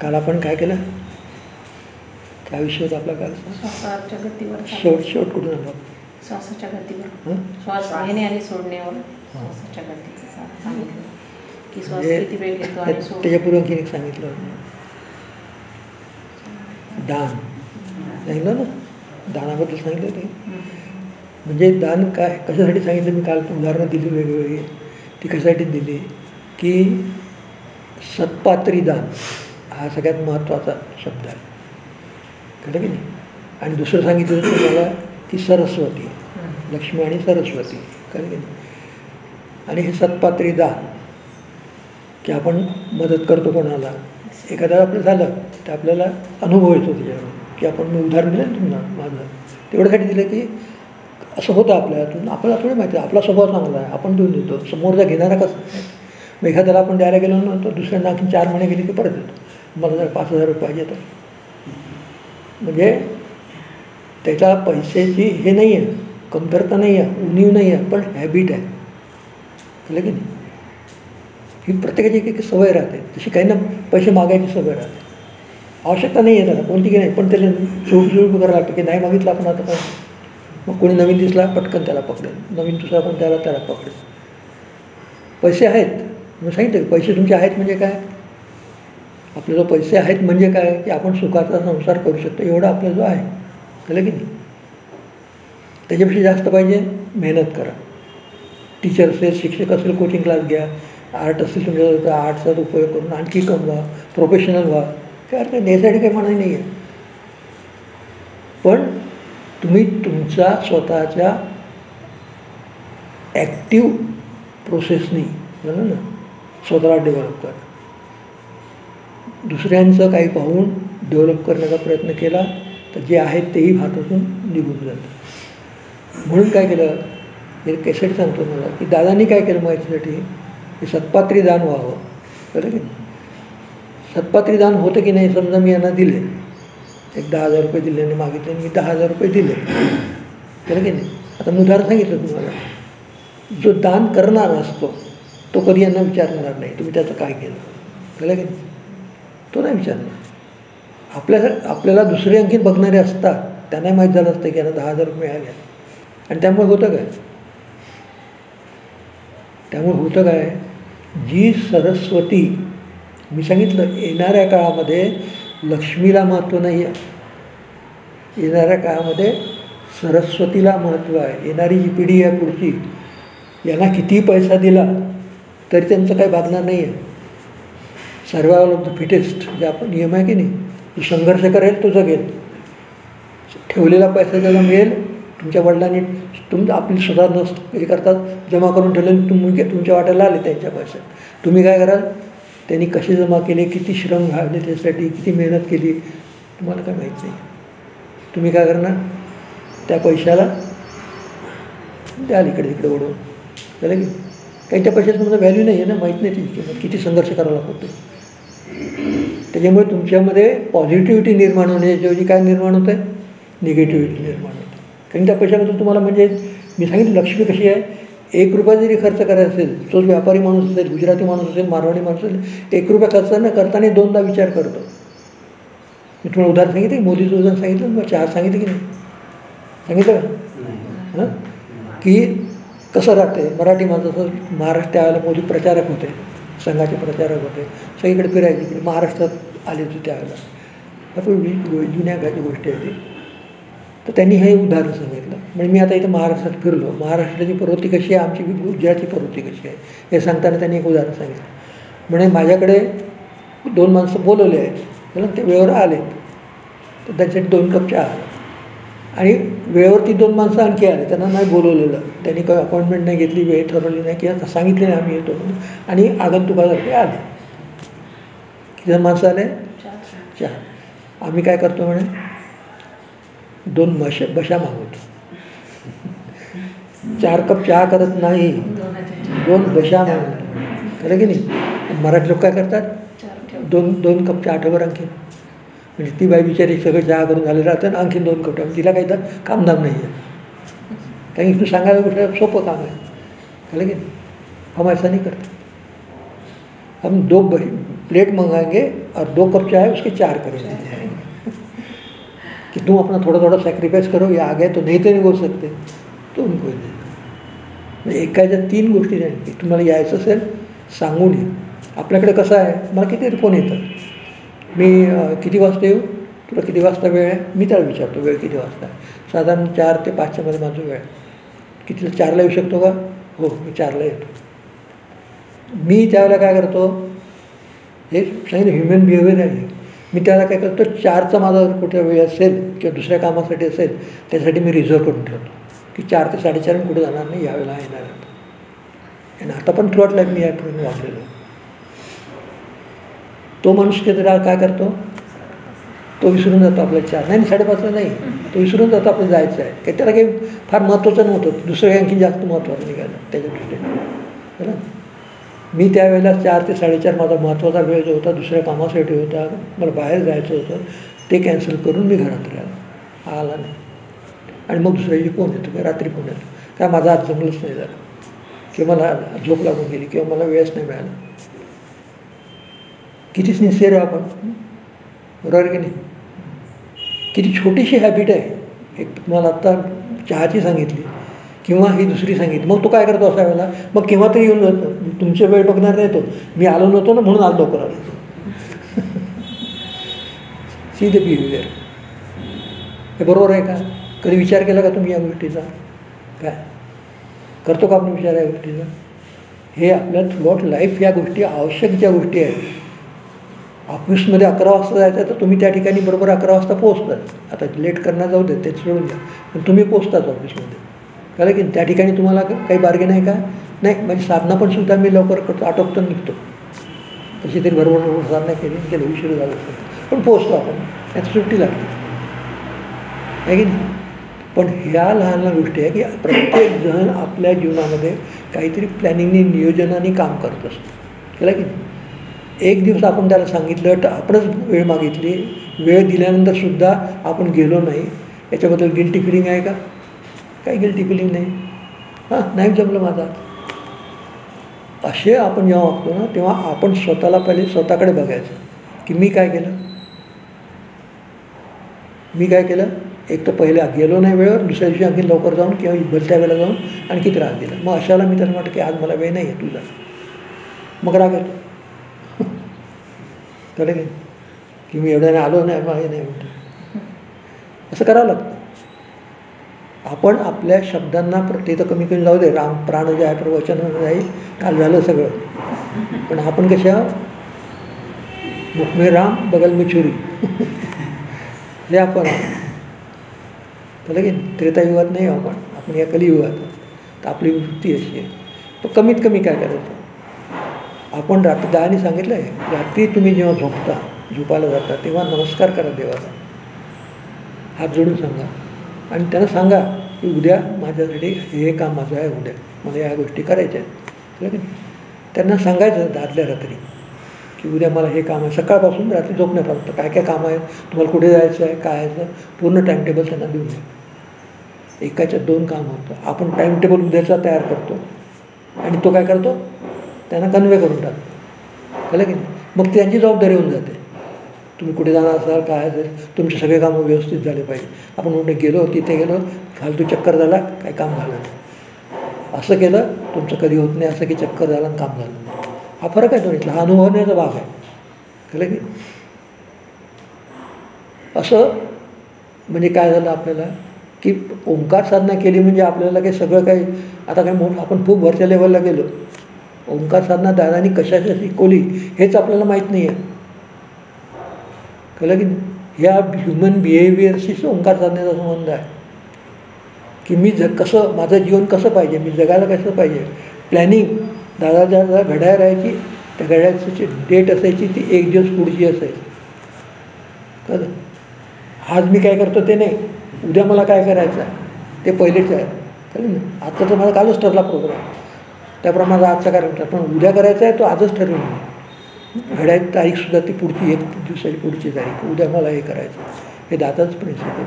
काल आपण काय केलं, काय विषय होता आपला काल? श्वासाच्या गतीवर, शेवट कुठून आलो? श्वासाच्या गतीवर, श्वास घेणे आणि सोडण्यावर श्वासाच्या गतीचं सांगितलं की श्वास किती वेळ घेतो आणि त्याच्यापूर्वी आणखी एक सांगितलं दान सांगितलं ना, दानाबद्दल सांगितलं ते. म्हणजे दान काय कशासाठी सांगितलं मी काल उदाहरणं दिली वेगवेगळी. ती कशासाठी दिली की सत्पात्री दान हा सगळ्यात महत्त्वाचा शब्द आहे, कळलं की नाही. आणि दुसरं सांगितलं तुम्हाला की सरस्वती, लक्ष्मी आणि सरस्वती, कळलं की नाही. आणि हे सत्पात्री दान की आपण मदत करतो कोणाला, एखाद्याला आपलं झालं तर आपल्याला अनुभव येतो त्याच्यावर की आपण मी उदाहरण दिलं ना तुम्हाला माझं, तेवढ्यासाठी दिलं की असं होतं आपल्यातून. आपल्याला थोडी माहिती आहे, आपला स्वभाव चांगला आहे, आपण देऊन देतो. समोरचा घेणारा कसं आहे, मग एखाद्याला आपण द्यायला गेलो नंतर दुसऱ्यांना आणखी 4 महिने गेले की परत देतो. मला जर 5,000 रुपये पाहिजे तर म्हणजे त्याच्या पैशाची हे नाही आहे, कमतरता नाही आहे, उणीव नाही आहे, पण हॅबिट आहे, कळलं की नाही. ही प्रत्येकाची एक सवय राहते. तशी काही ना पैसे मागायची सवय राहते, आवश्यकता नाही आहे त्याला कोणती की नाही, पण त्याला सुळसुळ करायला लागतं की नाही मागितलं आपण आता काय. मग कोणी नवीन दिसला पटकन त्याला पकडेल, नवीन दुसरा पण त्याला पकडेल. पैसे आहेत, मी सांगितलं पैसे तुमचे आहेत म्हणजे काय, आपल्याला पैसे आहेत म्हणजे काय की आपण सुखाचा संसार करू शकतो एवढा आपला जो आहे, कळलं की नाही. त्याच्यापेक्षा जास्त पाहिजे मेहनत करा. टीचर असेल, शिक्षक असेल, कोचिंग क्लास घ्या. आर्ट असेल तुमच्याजवळ तर आर्टचा उपयोग करून आणखी कमवा, प्रोफेशनल व्हा, काय अर्थ यासाठी काही म्हणाय नाही आहे. पण तुम्ही तुमचा स्वतःच्या ॲक्टिव्ह प्रोसेसनी बरं ना स्वतःला डेव्हलप करा. दुसऱ्यांचं काही पाहून डेव्हलप करण्याचा प्रयत्न केला तर जे आहेत तेही हातातून निघून जातं. म्हणून काय केलं, हे कॅसेट सांगतो मला की दादांनी काय केलं माहितीसाठी की सत्पात्री दान व्हावं, कळलं की नाही. सत्पात्री दान होतं की नाही, समजा मी यांना दिले, एक 10,000 रुपये दिले आणि मागितले आणि मी 10,000 रुपये दिले, कळलं की नाही. आता मी उदाहरण सांगितलं तुम्हाला. जो दान करणारा असतो तो कधी यांना विचारणार नाही तुम्ही त्याचं काय केलं, कळलं की नाही. तो नाही विचारणार. आपल्याला दुसरे आणखीन बघणारे असतात, त्यांनाही माहीत झालं असतं की यांना 10,000 रुपये मिळाले. आणि त्यामुळे होतं काय, जी सरस्वती मी सांगितलं येणाऱ्या काळामध्ये लक्ष्मीला महत्त्व नाही आहे, येणाऱ्या काळामध्ये सरस्वतीला महत्त्व आहे. येणारी जी पिढी आहे पुढची, यांना कितीही पैसा दिला तरी त्यांचं काही भागणार नाही आहे. सर्वायवल ऑफ द फिटेस्ट जे आपण नियम आहे की नाही, जो संघर्ष करेल तो जगेल. ठेवलेला पैसा ज्याला मिळेल, तुमच्या वडिलांनी आपली स्वतः नसतं हे करतात जमा करून ठेवले, तुमच्या वाट्याला आले त्यांच्या पैशात, तुम्ही काय कराल, त्यांनी कसे जमा केले, किती श्रम घालले त्यासाठी, किती मेहनत केली, तुम्हाला काय माहीत नाही. तुम्ही काय करणार, त्या पैशाला द्याल इकडे तिकडे ओढून, कळलं की. काही त्या पैशाचं तुम्हाला व्हॅल्यू नाही आहे ना, माहीत नाही त्याची किंमत, किती संघर्ष करावा लागतो. त्याच्यामुळे तुमच्यामध्ये पॉझिटिव्हिटी निर्माण होण्याच्याऐवजी काय निर्माण होतं आहे, निगेटिव्हिटी निर्माण होते. कारण त्या पैशाबद्दल तुम्हाला म्हणजे मी सांगितलं लक्ष्मी कशी आहे, 1 रुपया जरी खर्च करायचा असेल, तोच व्यापारी माणूस असेल, गुजराती माणूस असेल, मारवाडी माणूस असेल, 1 रुपया खर्च न करताना 2दा विचार करतो. मी तुम्हाला उदाहरण सांगितलं की मोदीचं उदाहरण सांगितलं, मग 4 सांगितलं की नाही, सांगितलं का हां, की कसं राहते मराठी माणसाचं. महाराष्ट्र त्यावेळेला मोदी प्रचारक होते, संघाचे प्रचारक होते, सगळीकडे फिरायचे, इकडे महाराष्ट्रात आले होते त्यावेळेला. आपण जुन्या काळची गोष्टी आहे ती. तर त्यांनी हे उदाहरण सांगितलं. म्हणजे मी आता इथं महाराष्ट्रात फिरलो, महाराष्ट्राची प्रवृत्ती कशी आहे, आमची गुजरातची प्रवृत्ती कशी आहे हे सांगताना त्यांनी एक उदाहरण सांगितलं. म्हणजे माझ्याकडे 2 माणसं बोलवले आहेत, त्याला ते वेळेवर आले तर त्यांच्यासाठी 2 कप चहा आला. आणि वेळेवरती 2 माणसं आणखी आले, त्यांना नाही बोलवलेलं, त्यांनी काही अपॉइंटमेंट नाही घेतली, वेळ ठरवली नाही किंवा सांगितले नाही आम्ही येतो म्हणून, आणि आगंतुकासारखे आले. किती जण माणसं आले, 4. आम्ही काय करतो म्हणे, 2 बशा मागवतो, 4 कप चहा करत नाही, 2 बशा मागवतो, खरं की नाही. मराठी लोक काय करतात, 2 कप चहा ठेवर आणखी, म्हणजे ती बाई बिचारी सगळं चहा करून झालेलं राहतं आणि आणखीन 2 कप ठेवा, तिला काही तर कामधाम नाही आहे. कारण की तू सांगायला गोष्ट सोपं काम आहे, खरं की नाही. हम ऐसा नहीं करते, हम 2 प्लेट मंगाएंगे और 2 कप चाय उसके 4 करेंगे कि तुम अपना थोड़ा थोड़ा सॅक्रिफाईस करो, ये आ गए तो नहीं तर नाही बोलू सकते, तो उनको म्हणजे एकाच्या 3 गोष्टी नाही की तुम्हाला यायचं असेल सांगून ये. आपल्याकडे कसं आहे, मला किती फोन येतात, मी किती वाजता येऊ, तुला किती वाजता वेळ आहे, मी त्याला विचारतो वेळ किती वाजता आहे. साधारण 4 ते 5च्या मध्ये माझं वेळ आहे. कितीला 4ला येऊ शकतो का, हो मी 4ला येतो. मी त्यावेळेला काय करतो, हे सांगितलं ह्युमन बिहेवियर आहे. मी त्याला काय करतो, 4चा माझा कुठे वेळ असेल किंवा दुसऱ्या कामासाठी असेल त्यासाठी मी रिझर्व करून ठेवतो की 4 ते 4:30 मी कुठे जाणार नाही, यावेळेला येणार आहे. आणि आता पण थ्रू आउट लाईफ मी या ट्रेन वापरलेलो. तो माणूस किती काय करतो, तो विसरून जातो आपल्याला 4 नाही 5:30ला नाही, तो विसरून जातो आपल्याला जायचं आहे, काही त्याला काही फार महत्त्वाचं नव्हतं, दुसरं आणखी जास्त महत्त्वाचं निघालं त्याच्या दृष्टीने. बरं, मी त्यावेळेला 4 ते 4:30 माझा महत्त्वाचा वेळ जो होता दुसऱ्या कामासाठी होता, मला बाहेर जायचं होतं, ते कॅन्सल करून मी घरात राहिलो, आला नाही. आणि मग दुसऱ्या दिवशी फोन येतो किंवा रात्री फोन येतो, काय माझं आज जमलंच नाही जरा, किंवा मला झोप लागून गेली किंवा मला वेळच नाही मिळाला. किती सिन्सिअर आहे आपण, बरोबर की नाही. किती छोटीशी हॅबिट आहे. एक तुम्हाला आत्ता चहाची सांगितली किंवा ही दुसरी सांगितली, मग तो काय करतो अशा वेळेला, मग केव्हा तरी येऊन जातो, तुमचे वेळ बघणार नाही, तो मी आलो नव्हतो ना म्हणून आज लवकर आलो. See the behaviour. हे बरोबर आहे का, कधी विचार केला का तुम्ही या गोष्टीचा, काय करतो का आपण विचार या गोष्टीचा. हे आपल्या थ्रूआउट लाईफ या गोष्टी आवश्यक ज्या गोष्टी आहेत. ऑफिसमध्ये 11 वाजता जायचं तर तुम्ही त्या ठिकाणी बरोबर 11 वाजता पोहोचतात. आता लेट करणार जाऊ दे, तेच सोडून द्या, पण तुम्ही पोहोचताच ऑफिसमध्ये. कळलं की त्या ठिकाणी तुम्हाला काही बार्गेन आहे का, नाही. म्हणजे साधना पण सुद्धा मी लवकर करतो, आटोपतो निघतो, तशी तरी बरोबर साधना केली केलं उशीर झालं असतं पण पोहोचतो आपण, त्यात सुट्टी लागते आहे की नाही. पण ह्या लहान लहान गोष्टी आहे की प्रत्येकजण आपल्या जीवनामध्ये काहीतरी प्लॅनिंगने नियोजनाने काम करत असतो. कळलं की नाही. एक दिवस आपण त्याला सांगितलं तर आपणच वेळ मागितली, वेळ दिल्यानंतरसुद्धा आपण गेलो नाही, याच्याबद्दल गिल्टी फिलिंग आहे का, काही गिल्टी फिलिंग नाही. हां नाही जमलं माझा. असे आपण जेव्हा वागतो ना तेव्हा आपण स्वतःला पहिले स्वतःकडे बघायचं की मी काय केलं, मी काय केलं. एक तर पहिले गेलो नाही वेळेवर, दुसऱ्या दिवशी आणखी लवकर जाऊन किंवा भलत्या वेळेला जाऊन आणखी त्रास दिला. मग अशाला मी त्यांना वाटतं की आज मला वेळ नाही आहे तुझा, मग राग येतो. कळलं की मी एवढ्याने आलो नाही, मग हे नाही म्हणतो. असं करावं लागतं. आपण आपल्या शब्दांना तिथं कमी कमी जाऊ दे, राम प्राण जे आहे प्रवचन जाईल, काल झालं सगळं, पण आपण कशा मुख में राम बगल में छुरी हे आपण. कळलं की त्रेतायुगात नाही आपण या कलियुगात. तर आपली वृत्ती अशी आहे. तर कमीत कमी काय करायचं, आपण रात्री दहानी सांगितलं आहे, रात्री तुम्ही जेव्हा झोपायला जाता तेव्हा नमस्कार करा देवाला, हात जोडून सांगा आणि त्यांना सांगा की उद्या माझ्यासाठी हे काम माझं आहे, उद्या मला या गोष्टी करायच्या आहेत. कळलं की त्यांना सांगायचं आदल्या रात्री की उद्या मला हे काम आहे. सकाळपासून रात्री झोपण्यापर्यंत काय काय काम आहे, तुम्हाला कुठे जायचं आहे, काय आहे, पूर्ण टाईमटेबल त्यांना देऊन द्या. एकाच्या 2 काम होतं. आपण टाईमटेबल उद्याचा तयार करतो आणि तो काय करतो त्यांना कन्वे करून टाकतो. कळलं की मग त्यांची जबाबदारी होऊन जाते. तुम्ही कुठे जाणार असाल, काय असेल, तुमचे सगळे कामं व्यवस्थित झाले पाहिजे. आपण कुठे गेलो, तिथे गेलो, फालतू चक्कर झाला, काय काम झालं नाही. असं केलं तुमचं कधी होत नाही, असं की चक्कर झालं आणि काम झालं नाही. हा फरक आहे दोन्हीतला, हा अनुभवण्याचा भाग आहे. कळलं की असं म्हणजे काय झालं आपल्याला की ओंकार साधना केली म्हणजे आपल्याला काही सगळं काही आता काय आपण खूप वरच्या लेवलला गेलो. ओंकार साधना दादानी कशाच्या शिकवली हेच आपल्याला माहीत नाही आहे. कळलं की ह्या ह्युमन बिहेवियरशी ओंकार साधण्याचा संबंध आहे की मी कसं माझं जीवन कसं पाहिजे, मी जगायला कसं पाहिजे. प्लॅनिंग दादाच्या घड्याळ राहायची, त्या घड्याळाची डेट असायची ती 1 दिवस पुढची असायची. कळलं. आज मी काय करतो ते नाही, उद्या मला काय करायचं आहे ते पहिलेच आहे. कळलं ना. आजचा तर माझा कालच ठरला प्रोग्राम, त्याप्रमाणे आजचा कार्यक्रम, पण उद्या करायचा आहे तो आजच ठरवून. घड्याळी तारीखसुद्धा ती पुढची 1 दिवसाची पुढची तारीख, उद्या मला हे करायचं. हे दादाच प्रिन्सिपल.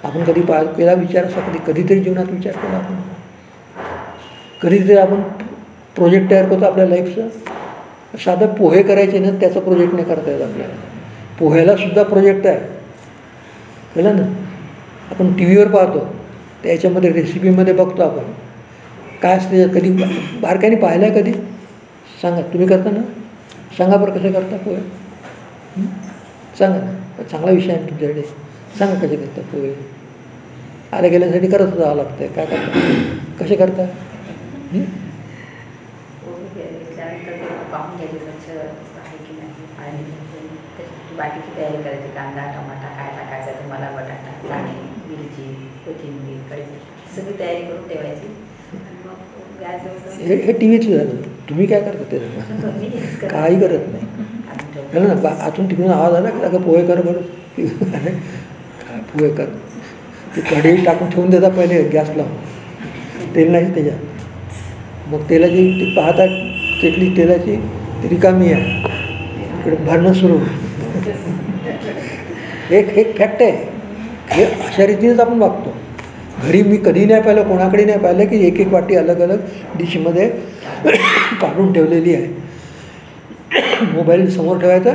आपण कधी केला विचार असा कधीतरी जीवनात विचार केला आपण, कधीतरी आपण प्रोजेक्ट तयार करतो आपल्या लाईफचा. साधं पोहे करायचे ना, त्याचा प्रोजेक्ट नाही करता येत आपल्याला. पोह्याला सुद्धा प्रोजेक्ट आहे, कळलं ना. आपण टी व्हीवर पाहतो, त्याच्यामध्ये रेसिपीमध्ये बघतो आपण काय असते. कधी बारकाईने पाहिलं आहे कधी? सांगा, तुम्ही करता ना, सांगा बरं कसे करता पोहे. सांगा ना, चांगला विषय आहे तुमच्याकडे. सांगा कसे करता पोहे. आल्या गेल्यासाठी करत जावं लागतं. काय करता, कसे करता? पाहून घ्यायची स्वच्छ आहे की नाही, आणि बाकीची तयारी करायची. कांदा, टमाटा काय टाकायचा तुम्हाला, बटाटा, दाणे, मिरची, कोथिंबीर, कढीपत्ता सगळी तयारी करून ठेवायची. आणि मग गॅस हे टी व्हीचं झालं. तुम्ही काय करता ते? काही करत नाही. कळलं ना. आतून तिकडून आवाज आला की अगं पोहे कर बरं. काय पोहे कर, ते कढई टाकून ठेवून देता पहिले गॅस लावून, तेल नाही त्याच्यात. मग तेलाची ती पाहता केटली तेलाची ती रिकामी आहे, इकडे भरणं सुरू. एक फॅक्ट आहे. हे अशा रीतीनेच आपण वागतो. घरी मी कधी नाही पाहिलं, कोणाकडे नाही पाहिलं की एक एक वाटी अलग अलग डिशमध्ये काढून ठेवलेली आहे. मोबाईल समोर ठेवायचा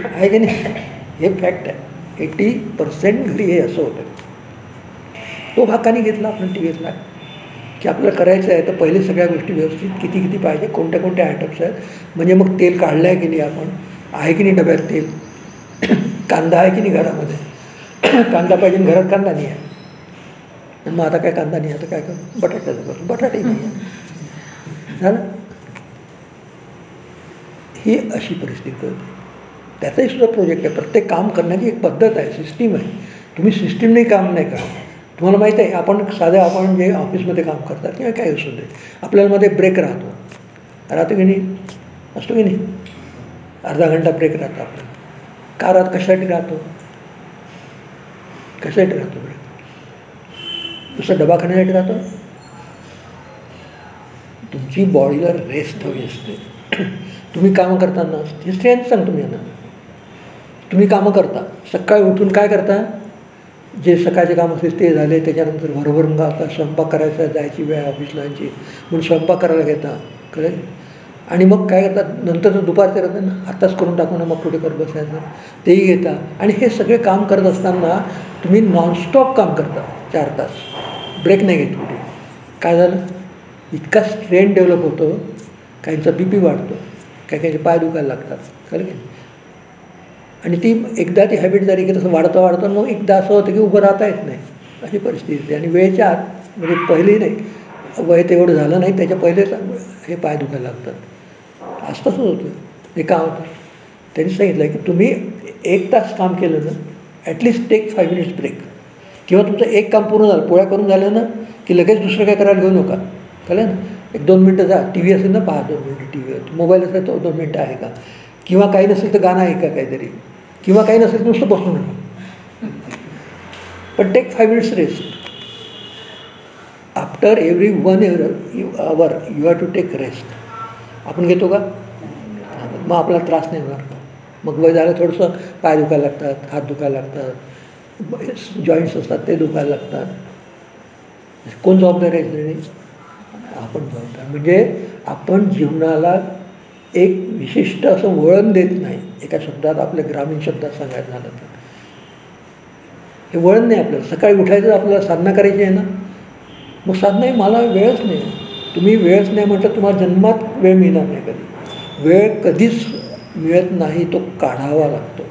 आहे की नाही. हे फॅक्ट आहे. 80% घरी हे असं होतं. तो भाग कानी घेतला आपण टी व्हीतला की आपल्याला करायचं आहे, तर पहिले सगळ्या गोष्टी व्यवस्थित किती पाहिजे, कोणत्या कोणत्या आयटम्स आहेत. म्हणजे मग तेल काढलं आहे की नाही, आपण आहे की नाही डब्यात तेल, कांदा आहे की नाही घरामध्ये, कांदा पाहिजे, घरात कांदा नाही आहे. मग आता काय कांदा नाही, आता काय करू, बटाट्याचं करू, बटाटे नाही आहे. झालं. ही अशी परिस्थिती होती. त्याचाही सुद्धा प्रोजेक्ट आहे. प्रत्येक काम करण्याची एक पद्धत आहे, सिस्टीम आहे. तुम्ही सिस्टीमने काम नाही करा. तुम्हाला माहीत आहे, आपण जे ऑफिसमध्ये काम करतात किंवा काय असू दे, आपल्याला मध्ये ब्रेक राहतो की नाही, असतो की नाही. अर्धा घंटा ब्रेक राहतो आपल्याला. का राहतो, कशासाठी राहतो ब्रेक? दुसरा डबा खाण्यासाठी राहतो. तुमची बॉडीला रेस्ट हवी असते. तुम्ही कामं करताना हिस्ट्री सांगतो मी यांना. तुम्ही कामं करता, सकाळी उठून काय करता, जे सकाळचे काम असते ते झाले, त्याच्यानंतर भरभरून आता स्वयंपाक करायचा, जायची वेळ ऑफिसला जायची म्हणून स्वयंपाक करायला घेता, कळेल. आणि मग काय करतात, नंतर दुपारचे राहतात ना, आत्ताच करून टाकू ना, मग कुठे करत बसायचं, तेही घेता. आणि हे सगळे काम करत असताना तुम्ही नॉनस्टॉप काम करता 4 तास, ब्रेक नाही घेत कुठे. काय झालं, इतका स्ट्रेन डेव्हलप होतो, काहींचा BP वाढतो, काही पाय दुखायला लागतात, कळलं की. आणि ती एकदा ती हॅबिट झाली की तसं वाढतं मग एकदा असं होतं की उभं राहता येत नाही, अशी परिस्थिती. आणि वेळेच्या आत, म्हणजे पहिलेही नाही, वय तेवढं झालं नाही त्याच्या पहिलेच हे पाय दुखायला लागतात. असं तसंच होतं. हे का होतं, त्यांनी सांगितलं की तुम्ही 1 तास काम केलं ना, ॲटलिस्ट टेक 5 मिनिट्स ब्रेक. किंवा तुमचं एक काम पूर्ण झालं, पोळ्या करून झालं ना की लगेच दुसरं काय करायला घेऊ नका, कळलं ना. 1-2 मिनटं जा, टी व्ही असेल ना पहा 2 मिनटं टी व्हीवर, मोबाईल असेल तर 2 मिनटं आहे का, किंवा काही नसेल तर गाणं आहे का काहीतरी, किंवा काही नसेल तर नुसतं बसून नका, पण take 5 minutes rest. After every 1 hour you have to take rest. आपण घेतो का, मग आपल्याला त्रास नाही होणार का. मग वय झालं थोडंसं पाय दुखायला लागतात, हात दुखायला लागतात, जॉईंट्स असतात ते दुखायला लागतात. कोण जबाबदार आहे, आपण जबाबदार. म्हणजे आपण जीवनाला एक विशिष्ट असं वळण देत नाही. एका शब्दात, आपल्या ग्रामीण शब्दात सांगायचं झालं तर हे वळण नाही आपल्याला. सकाळी उठायचं, आपल्याला साधना करायची आहे ना, मग साधना मला वेळच नाही. तुम्ही वेळच नाही म्हटलं, तुम्हाला जन्मात वेळ मिळणार नाही. वेळ कधीच मिळत नाही, तो काढावा लागतो.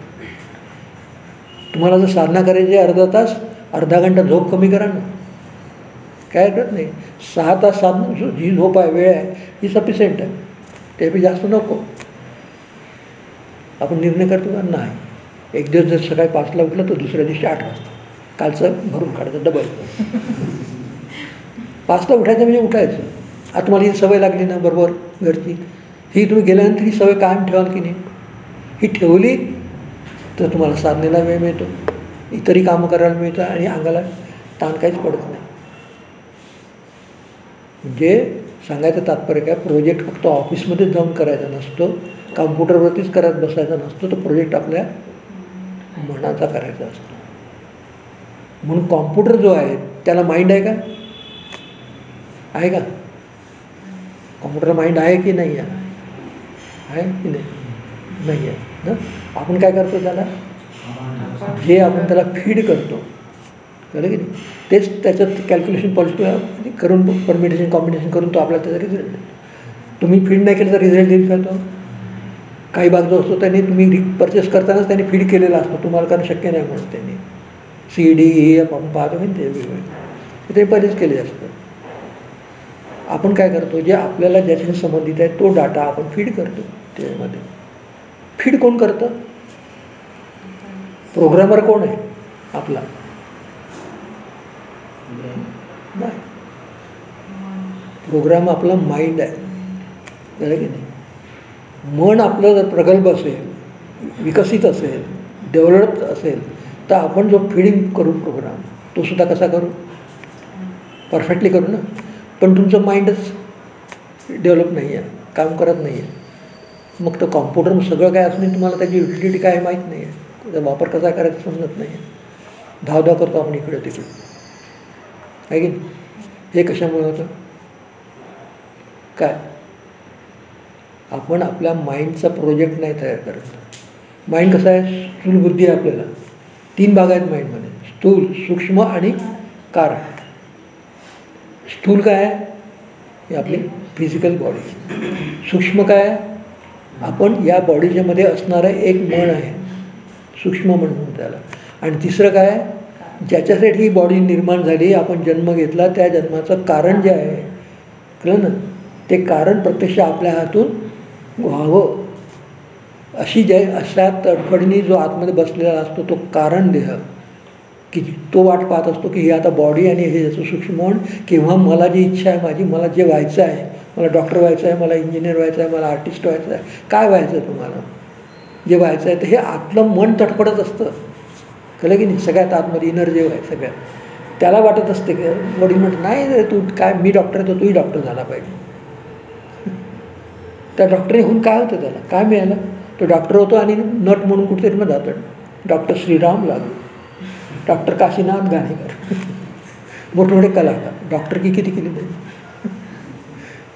तुम्हाला जर साधना करायची अर्धा तास, अर्धा घंटा झोप कमी करा ना, काय हरकत नाही. 6 तास साधना, जी झोप आहे, वेळ आहे, ही सफिशियंट आहे, त्यापेक्षा जास्त नको. आपण निर्णय करतो का नाही. एक दिवस जर सकाळी 5ला उठलं तर दुसऱ्या दिवशी 8 वाजता, कालचं भरून काढायचं, डबल. 5ला उठायचं म्हणजे उठायचं. आता तुम्हाला ही सवय लागली ना बरोबर घरची, ही तुम्ही गेल्यानंतर ही सवय कायम ठेवाल की नाही. ही ठेवली तर तुम्हाला साधनेला वेळ मिळतो, इतरही कामं करायला मिळतं, आणि अंगाला ताण काहीच पडत नाही. म्हणजे सांगायचं तात्पर्य काय, प्रोजेक्ट फक्त ऑफिसमध्येच जाऊन करायचा नसतो, कॉम्प्युटरवरतीच करत बसायचा नसतो, तो प्रोजेक्ट आपल्या मनाचा करायचा असतो. म्हणून कॉम्प्युटर जो आहे त्याला माइंड आहे का, आहे का? कॉम्प्युटर माइंड आहे की नाही आहे? आहे की नाही आहे ना? आपण काय करतो त्याला? जे आपण त्याला फीड करतो, कळलं की नाही, तेच त्याच्यात कॅल्क्युलेशन पॉझिटिव्ह करून परमिटेशन कॉम्बिनेशन करून तो आपल्याला त्याचा रिझल्ट देतो. तुम्ही फीड नाही केलं तर रिझल्ट देईल का तो? काही भाग जो असतो त्याने तुम्ही परचेस करतानाच त्यांनी फीड केलेला असतो, तुम्हाला कारण शक्य नाही म्हणून त्यांनी CD हे आपण पाहतो की ते वेगवेगळे ते पहिलेच केले असतं. आपण काय करतो, जे आपल्याला ज्याच्याशी संबंधित आहे तो डाटा आपण फीड करतो त्यामध्ये. फीड कोण करतं? प्रोग्रामर कोण आहे आपला? नाही, प्रोग्राम आपला माइंड आहे, कळलं की नाही. मन आपलं जर प्रगल्भ असेल, विकसित असेल, डेव्हलप्ड असेल, तर आपण जो फीडिंग करू प्रोग्राम तो सुद्धा कसा करू? परफेक्टली करू ना. पण तुमचं माइंडच डेव्हलप नाही आहे, काम करत नाही आहे. मग तर कॉम्प्युटर सगळं काय असून तुम्हाला त्याची युटिलिटी काय माहीत नाही आहे, त्याचा वापर कसा करायचा समजत नाही आहे. धावधाव करतो आपण इकडे तिकडे, आहे की नाही. हे कशामुळे होतं? काय? आपण आपल्या माइंडचा प्रोजेक्ट नाही तयार करत. माइंड कसा आहे? स्थूल बुद्धी आहे आपल्याला. 3 भाग आहेत माइंडमध्ये, स्थूल, सूक्ष्म आणि कारण. स्थूल काय आहे? ही आपली फिजिकल बॉडी. सूक्ष्म काय आहे? आपण या बॉडीच्या मध्ये असणारं एक मन आहे, सूक्ष्म मन म्हणून त्याला. आणि तिसरं काय आहे? ज्याच्यासाठी ही बॉडी निर्माण झाली, आपण जन्म घेतला, त्या जन्माचं कारण जे आहे, कळलं ना, ते कारण प्रत्यक्ष आपल्या हातून व्हावं अशी अशा तडफडीने जो आतमध्ये बसलेला असतो तो कारण देह, की तो वाट पाहत असतो की हे आता बॉडी आणि हे याचं सूक्ष्म मन किंवा मला जी इच्छा आहे माझी, मला जे व्हायचं आहे, मला डॉक्टर व्हायचं आहे, मला इंजिनियर व्हायचं आहे, मला आर्टिस्ट व्हायचं आहे, काय व्हायचं आहे तुम्हाला, जे व्हायचं आहे, तर हे आतलं मन तडफडत असतं, कळलं की नाही. सगळ्यात आतमध्ये इनर जे आहे सगळ्यात, त्याला वाटत असते की बॉडी म्हणत नाही तू काय, मी डॉक्टर आहे तर तूही डॉक्टर झाला पाहिजे. त्या डॉक्टरी होऊन काय होतं, त्याला काय मिळालं? तो डॉक्टर होतो आणि नट म्हणून कुठेतरी मग जातं. डॉक्टर श्रीराम लागू, डॉक्टर काशीनाथ घाणेकर, मोठमोठे कलाकार. डॉक्टर किती केली नाही,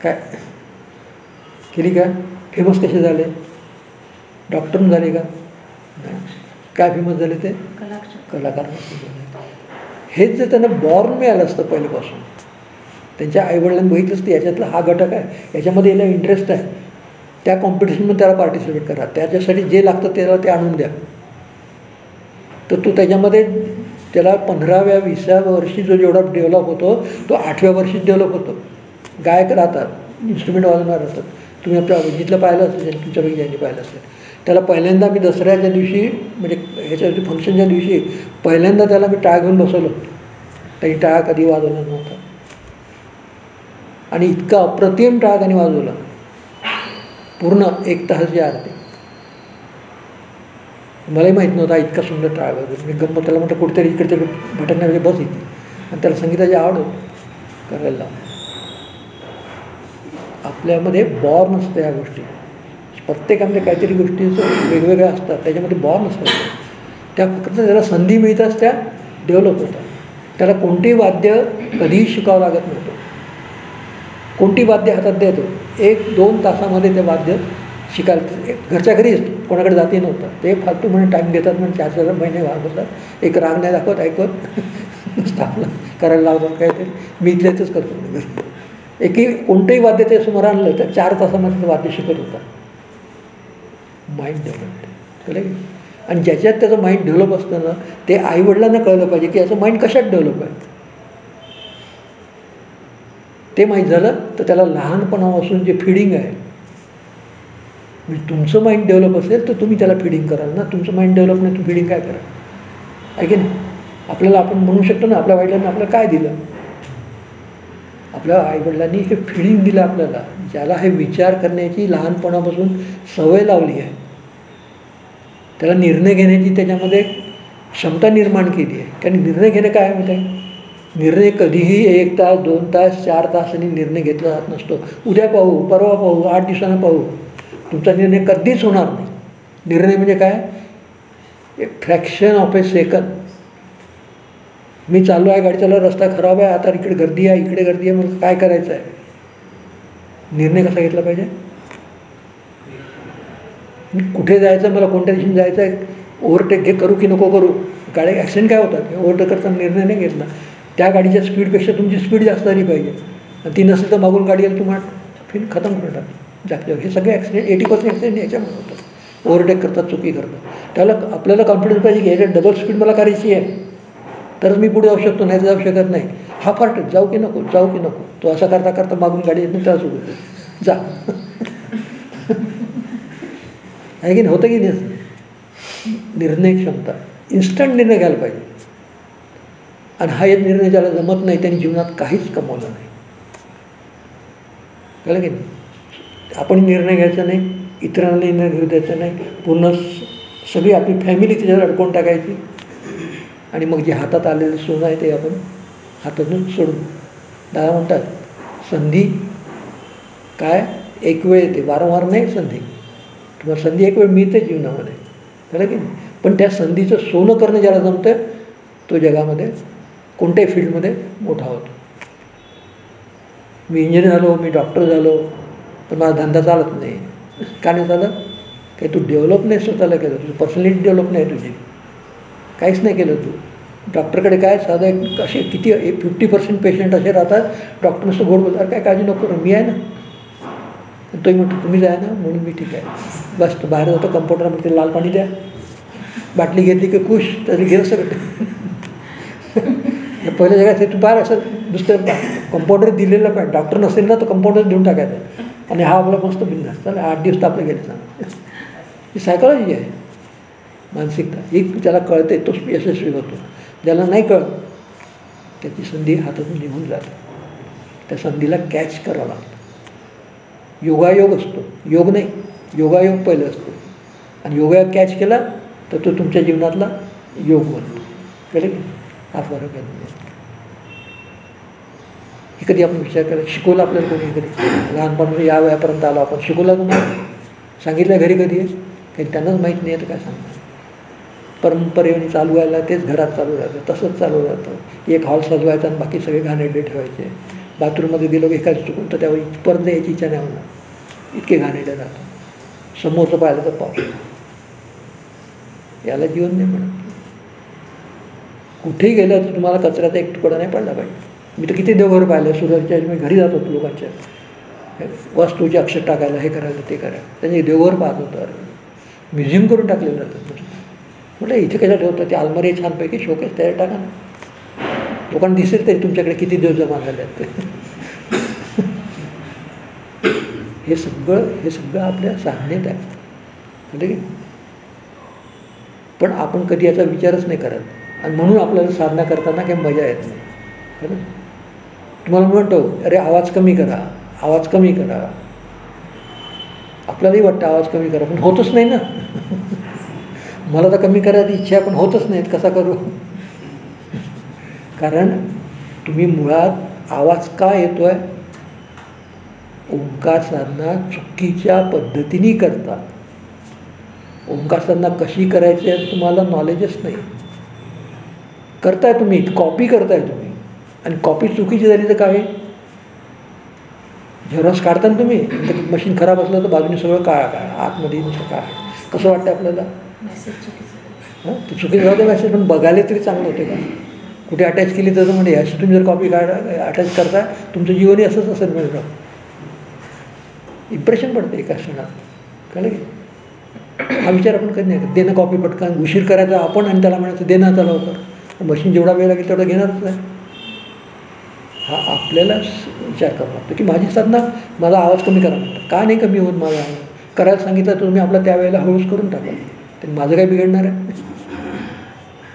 काय केली का? फेमस कसे झाले? डॉक्टर झाले का? काय फेमस झाले ते? कलाकार झाले. हेच जर त्यांना बॉर्न मिळालं असतं पहिल्यापासून, त्यांच्या आईवडिलांनी बघितलं असतं याच्यातला हा घटक आहे, याच्यामध्ये याला इंटरेस्ट आहे, त्या कॉम्पिटिशनमध्ये त्याला पार्टिसिपेट करा, त्याच्यासाठी जे लागतं त्याला ते आणून द्या, तर तो त्याच्यामध्ये त्याला 15व्या 20व्या वर्षी जो जेवढा डेव्हलप होतो तो 8व्या वर्षीच डेव्हलप होतो. गायक राहतात, इन्स्ट्रुमेंट वाजवणार राहतात. तुम्ही आपल्या अभिजितला पाहिलं असेल, तुमच्यापैकी ज्यांनी पाहिलं असेल, त्याला पहिल्यांदा मी दसऱ्याच्या दिवशी म्हणजे ह्याच्या फंक्शनच्या दिवशी पहिल्यांदा त्याला मी टाळ घेऊन बसवलं. त्यांनी टाळा कधी वाजवला नव्हता आणि इतका अप्रतिम टाळ त्यांनी वाजवला, पूर्ण 1 तासाची आरती. मलाही माहीत नव्हता इतका सुंदर टाळ वाजवला. मी गंमत त्याला म्हटलं कुठेतरी इकडे भटकण्यामध्ये बस येते आणि त्याला संगीताची आवड करायला. आपल्यामध्ये बॉर्न नसतं या गोष्टी, प्रत्येकामध्ये काहीतरी गोष्टी वेगवेगळ्या असतात, त्याच्यामध्ये बॉर्न असतात. त्या फक्त त्याला संधी मिळताच त्या डेव्हलप होतात. त्याला कोणतेही वाद्य कधीही शिकावं लागत नव्हतं. कोणती वाद्य हातात द्यायचो, 1-2 तासामध्ये ते वाद्य शिकायला घरच्या घरीच, कोणाकडे जाती नव्हतं. ते फालतू म्हणे टाईम घेतात म्हणून 4-4 महिने वागवतात, एक राग नाही दाखवत, ऐकत नुसतं आपलं करायला लावतात काहीतरी. मी इथल्या इथंच करतो. एकही कोणतंही वाद्य ते समोर आणलं तर 4 तासामध्ये ते वाद्य शिकत होता. माइंड डेव्हलप कळलं. आणि ज्याच्यात त्याचं माइंड डेव्हलप असतं ना, ते आईवडिलांना कळलं पाहिजे की याचं माइंड कशात डेव्हलप आहे. ते माहीत झालं तर त्याला लहानपणापासून जे फिडिंग आहे, म्हणजे तुमचं माइंड डेव्हलप असेल तर तुम्ही त्याला फिडिंग कराल ना. तुमचं माइंड डेव्हलप नाही, तुम्ही फिडिंग काय कराल, आहे की नाही. आपल्याला आपण म्हणू शकतो ना, आपल्या वडिलांनी आपल्याला काय दिलं, आपल्या आईवडिलांनी हे फिडिंग दिलं आपल्याला, ज्याला हे विचार करण्याची लहानपणापासून सवय लावली आहे, त्याला निर्णय घेण्याची त्याच्यामध्ये क्षमता निर्माण केली आहे. कारण निर्णय घेणं काय माहिती आहे, निर्णय कधीही 1 तास 2 तास 4 तासांनी निर्णय घेतला जात नसतो. उद्या पाहू, परवा पाहू, 8 दिवसांना पाहू, तुमचा निर्णय कधीच होणार नाही. निर्णय म्हणजे काय, एक फ्रॅक्शन ऑफ ए सेकंद. मी चाललो आहे, गाडी चालू, रस्ता खराब आहे, आता इकडे गर्दी आहे, इकडे गर्दी आहे, मला काय करायचं आहे? निर्णय कसा घेतला पाहिजे? मी कुठे जायचं, मला कोणत्या दिशेने जायचं आहे, ओव्हरटेक करू की नको करू, गाडी ॲक्सिडेंट काय होतात, ओव्हरटेक करताना निर्णय नाही घेतला. त्या गाडीच्या स्पीडपेक्षा तुमची स्पीड जास्त झाली पाहिजे, आणि ती नसेल तर मागून गाडी आली तुम्हाला फिर खतम करून टाक जागेवर. हे सगळे ॲक्सिडेंट 80% ॲक्सिडेंट याच्यामुळे होतात. ओव्हरटेक करतात, चुकी करतात. त्याला आपल्याला कॉन्फिडन्स पाहिजे की याच्यात डबल स्पीड मला करायची आहे, तरच मी पुढे जाऊ शकतो, नाही तर जाऊ शकत नाही. हा फार जाऊ की नको, जाऊ की नको, तो असा करता करता मागून गाडी येत नाही, त्याला चुकतो जा. आहे की नाही, होतं की नाही? निर्णय क्षमता, इन्स्टंट निर्णय घ्यायला पाहिजे. आणि हा एक निर्णय ज्याला जमत नाही त्यांनी जीवनात काहीच कमवलं नाही. कळलं की नाही? आपण निर्णय घ्यायचा नाही, इतरांना निर्णय घेऊ द्यायचा नाही, पूर्ण सगळी आपली फॅमिली त्याच्यावर अडकवून टाकायची, आणि मग जे हातात आलेलं सोनं आहे ते आपण हातातून सोडून. दादा म्हणतात संधी काय एक वेळ येते, वारंवार नाही संधी. तुम्हाला संधी एक वेळ मिळते जीवनामध्ये, कळलं की नाही? पण त्या संधीचं सोनं करणं ज्याला जमतं तो जगामध्ये कोणत्याही फील्डमध्ये मोठा होतो. मी इंजिनियर झालो, मी डॉक्टर झालो, पण माझा धंदा चालत नाही. का नाही चालत? काही तू डेव्हलप नाही स्वतःला केलं, तुझी पर्सनॅलिटी डेव्हलप नाही, तुझी काहीच नाही केलं तू. डॉक्टरकडे काय साधं एक असे किती 50% पेशंट असे राहतात, डॉक्टर नुसतं गोड बोलतात, काय काळजी नको करू, मी आहे ना. तोही म्हणतो तुम्ही जाय ना, म्हणून मी ठीक आहे. बस तो बाहेर जातो कम्पाऊंडरमध्ये, लाल पाणी द्या, बाटली घेतली की खुश, त्याची घेत सगळं. पहिल्या जगात हे तू बाहेर असं दुसरं कंपाऊंडर दिलेलं पाहिजे, डॉक्टर नसेल ना तर कंपाऊंडर देऊन टाकायचं, आणि हा आपला मस्त बिंदास चालेल, 8 दिवस तर आपले गेले सांग. ही सायकॉलॉजी आहे, मानसिकता. ही ज्याला कळते तोच यशस्वी होतो, ज्याला नाही कळत त्याची संधी हातातून निघून जाते. त्या संधीला कॅच करावं लागतं. योगायोग असतो, योग नाही, योगायोग पहिलं असतो, आणि योगायोग कॅच केला तर तो तुमच्या जीवनातला योग बनतो. कळलं की हा फरक आहे. हे कधी आपण विचार केला, शिकवलं आपल्याला कोणी कधी? लहानपणापासून या वयापर्यंत आलो आपण, शिकवलं तुम्हाला? सांगितलं घरी कधी आहे? काही त्यांनाच माहीत नाही आहे तर काय सांगणार. परंपरेने चालू व्हायला तेच घरात चालू राहतं, तसंच चालू राहतं. एक हॉल सजवायचा आणि बाकी सगळे घाणेरडे ठेवायचे. बाथरूममध्ये गेलो की एखादं चुकून तर त्यावर परत यायची इच्छा नाही होणार, इतके घाणेरडे राहतात. समोरचं पाहिलं तर पाऊस, याला जीवन नाही म्हणत. कुठेही गेलं तर तुम्हाला कचऱ्याचा एक तुकडा नाही पडला पाहिजे. मी तर किती देवघर पाहिलं, सुरतच्या मी घरी जात होतो लोकांच्या वस्तूचे अक्षर टाकायला, हे करायला ते करायला, त्यांनी देवघर पाहत होतं. अरे म्युझियम करून टाकलेलं जातं. म्हटलं इथे कशा ठेवतं, ते अलमारी छानपैकी शोकेस तयार टाका ना, लोकांना दिसेल तरी तुमच्याकडे किती दिवस जमा झाले आहेत. हे सगळं आपल्या साधनेत आहे, म्हणजे की. पण आपण कधी याचा विचारच नाही करत, आणि म्हणून आपल्याला साधना करताना काही मजा येत नाही. खरं तुम्हाला म्हणतो अरे आवाज कमी करा, आवाज कमी करा, आपल्यालाही वाटतं आवाज कमी करा, पण होतच नाही ना. मला तर कमी करायची इच्छा आहे, पण होतच नाहीत, कसा करू? कारण तुम्ही मुळात आवाज का येतोय? ओंकार साधना चुकीच्या पद्धतीने करता. ओंकार साधना कशी करायची आहे तुम्हाला नॉलेजच नाही. करताय तुम्ही, कॉपी करताय तुम्ही, आणि कॉपी चुकीची झाली तर काय? झेरॉक्स काढता ना तुम्ही, मशीन खराब असलं तर बाजूने सगळं काय आतमध्ये काय कसं वाटतं आपल्याला? हां, ते चुकीचं जाऊ दे मॅसेज, पण बघायला तरी चांगलं होते का? कुठे अटॅच केली तर म्हणजे अशी तुम्ही जर कॉपी अटॅच करता, तुमचं जीवनही असंच असेल मिळतं. इम्प्रेशन पडते एका क्षणात, कळलं की? हा विचार आपण कधी नाही करत. देणं कॉपी पटकन उशीर करायचा आपण, आणि त्याला म्हणायचं देणं आता लवकर. मशीन जेवढा वेळ लागेल तेवढा घेणारच नाही. हा आपल्याला विचार करावा लागतो की माझी साधना, माझा आवाज कमी करा म्हणतात. का नाही कमी होत माझा आवाज? करायला सांगितलं तर तुम्ही आपला त्यावेळेला हळूच करून टाका, तर माझं काय बिघडणार आहे?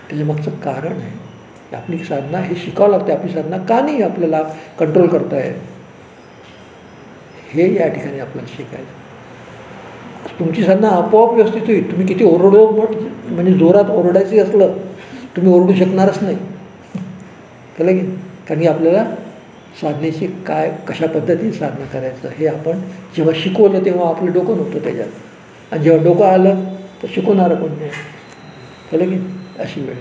त्याच्यामागचं कारण आहे. आपली साधना हे शिकावं लागतं. आपली साधना का नाही आपल्याला कंट्रोल करता येत, हे या ठिकाणी आपल्याला शिकायचं. तुमची साधना आपोआप व्यवस्थित होईल. तुम्ही किती ओरडो, म्हणजे जोरात ओरडायची असलं तुम्ही ओरडू शकणारच नाही, कळलं की? कारण की आपल्याला साधनेची काय, कशा पद्धतीने साधना करायचं हे आपण जेव्हा शिकवलं तेव्हा आपलं डोकं नव्हतं त्याच्यात, आणि जेव्हा डोकं आलं तर शिकवणारं कोण नाही, कळलं की? अशी वेळ.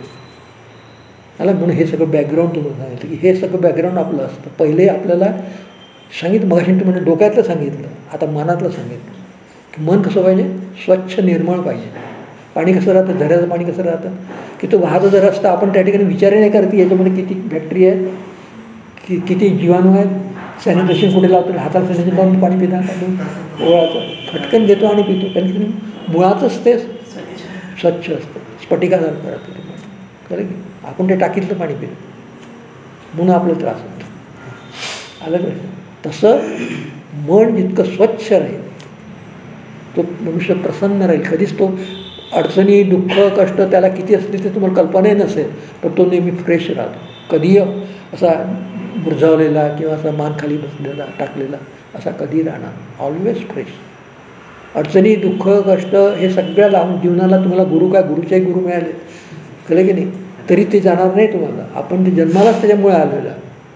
आला म्हणून हे सगळं बॅकग्राऊंड तुम्हाला सांगितलं की हे सगळं बॅकग्राऊंड आपलं असतं. पहिले आपल्याला सांगितलं, मगाशी तुम्ही डोक्यातलं सांगितलं, आता मनातलं सांगितलं की मन कसं पाहिजे, स्वच्छ निर्मळ पाहिजे. पाणी कसं राहतं, झऱ्याचं पाणी कसं राहतं की तो वाहतं जर असतं, आपण त्या ठिकाणी विचारही नाही करत याच्यामध्ये किती बॅक्टेरिया आहेत, किती जीवाणू आहेत, सॅनिटेशन कुठे लावतो, हाताला सॅनिटेशन लावून पाणी पिता ओळाचं फटकन घेतो आणि पितो. कारण की मुळातच ते स्वच्छ असतं, स्फटिकासारखं राहतं ते पाणी. कळलं की आपण ते टाकीतलं पाणी पितो म्हणून आपला त्रास होतो. आलं का? तसं मन जितकं स्वच्छ राहील तो मनुष्य प्रसन्न राहील. कधीच तो अडचणी, दुःख, कष्ट त्याला किती असले ते तुम्हाला कल्पनाही नसेल, पण तो नेहमी फ्रेश राहतो. कधी असा मुरझावलेला किंवा असा मान खाली बसलेला टाकलेला असा कधी राहणार, ऑलवेज फ्रेश. अडचणी, दुःख, कष्ट हे सगळ्या लावून जीवनाला तुम्हाला गुरु काय, गुरुच्याही गुरु मिळाले, कळलं की नाही, तरी ते जाणार नाही तुम्हाला. आपण ते जन्मालाच त्याच्यामुळे आलेला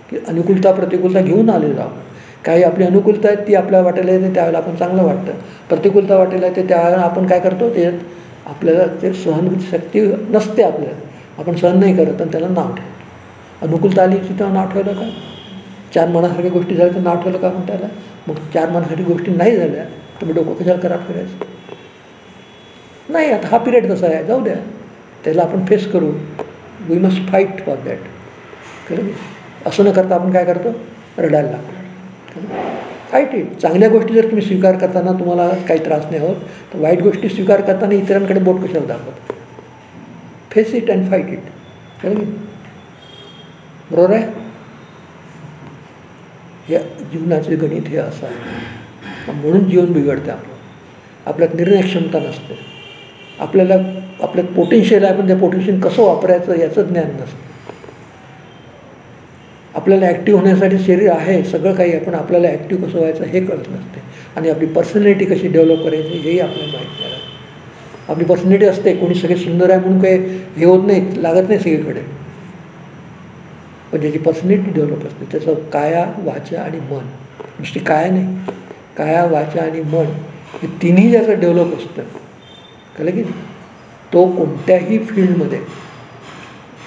की अनुकूलता प्रतिकूलता घेऊन आलेलो आहोत. काही आपली अनुकूलता आहेत ती आपल्या वाटेला येते, त्यावेळेला आपण चांगलं वाटतं. प्रतिकूलता वाटेला येते त्यावेळेला आपण काय करतो, ते आपल्याला ते सहन शक्ती नसते आपल्याला, आपण सहन नाही करत आणि त्याला नाव ठेवतो. अनुकूलता आली तिथं नाव ठेवलं का, चार मनासारख्या गोष्टी झाल्या तर नाव ठेवलं का आपण त्याला. मग चार मनासाठी गोष्टी नाही झाल्या तर मग डोकं कशाला खराब करायचं नाही. आता हा पिरियड तसा आहे, जाऊ द्या, त्याला आपण फेस करू. We must fight for that. कळलं की असं न करता आपण काय करतो, रडायला लागतो. Fight it. चांगल्या गोष्टी जर तुम्ही स्वीकार करताना तुम्हाला काही त्रास नाही होत, तर वाईट गोष्टी स्वीकार करताना इतरांकडे बोट कशाला दाखवत. Face it and fight it. कळलं की बरोबर आहे. हे जीवनाचे गणित हे असं आहे. म्हणून जीवन बिघडते आपलं. आपल्यात निर्णय क्षमता नसते, आपल्याला आपल्यात पोटेन्शियल आहे पण त्या पोटेन्शियल कसं वापरायचं याचं ज्ञान नसतं. आपल्याला ॲक्टिव्ह होण्यासाठी शरीर आहे, सगळं काही आहे, पण आपल्याला ॲक्टिव्ह कसं व्हायचं हे कळत नसते. आणि आपली पर्सनॅलिटी कशी डेव्हलप करायची हेही आपल्याला माहीत नाही. आपली पर्सनॅलिटी असते, कोणी सगळे सुंदर आहे म्हणून काही हे होत नाही, लागत नाही सगळीकडे, पण ज्याची पर्सनॅलिटी डेव्हलप असते त्याचं काया, वाचा आणि मन. नुसती काया नाही, काया, वाचा आणि मन हे तिन्ही ज्याचं डेव्हलप असतं, कळलं की तो कोणत्याही फील्डमध्ये,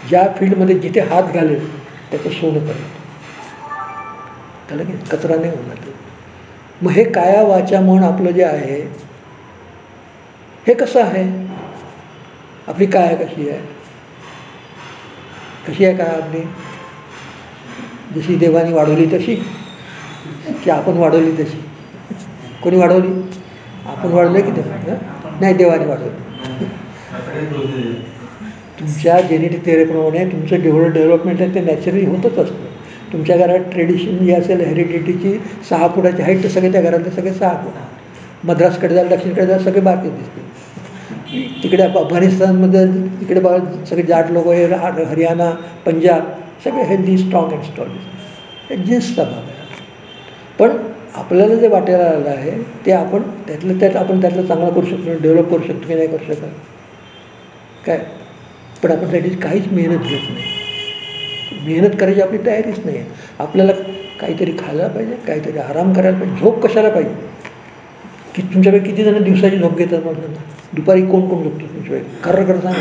ज्या फील्डमध्ये जिथे हात घालेल त्याचं सोनं करेल. कळलं की कचरा नाही होणार. मग हे काया, वाचा, मन आपलं जे आहे हे कसं आहे. आपली काया कशी आहे, कशी आहे काय आपली, जशी देवाने वाढवली तशी की आपण वाढवली तशी. कोणी वाढवली, आपण वाढवलं की देवा नाही, देवाने वाढवली. तुमच्या जेनेटिक थेअरीप्रमाणे तुमचं डेव्हलपमेंट आहे ते नॅचरली होतच असतं. तुमच्या घरात ट्रेडिशन जी असेल हेरिडिटीची 6 फुटाची हाईट, तर सगळे त्या घरातले सगळे 6 फूट. मद्रासकडे जायला, दक्षिणकडे जायला सगळे बारके दिसतील. तिकडे अफगाणिस्तानमध्ये तिकडे बघा सगळे जाट लोक, हरियाणा, पंजाब सगळे हेल्दी, स्ट्रॉंग अँड स्टॉलिश. जीन्सचा भाग आहे. पण आपल्याला जे वाटायला आलं आहे ते आपण त्यात आपण त्यातलं चांगलं करू शकतो, डेव्हलप करू शकतो की नाही करू शकत काय. पण आपण त्याची काहीच मेहनत घेत नाही. मेहनत करायची आपली तयारीच नाही आहे. आपल्याला काहीतरी खायला पाहिजे, काहीतरी आराम करायला पाहिजे. झोप कशाला पाहिजे की तुमच्याकडे किती जण दिवसाची झोप घेतात म्हणून. दुपारी कोण कोण झोपतो तुमच्याकडे, खरं सांगा.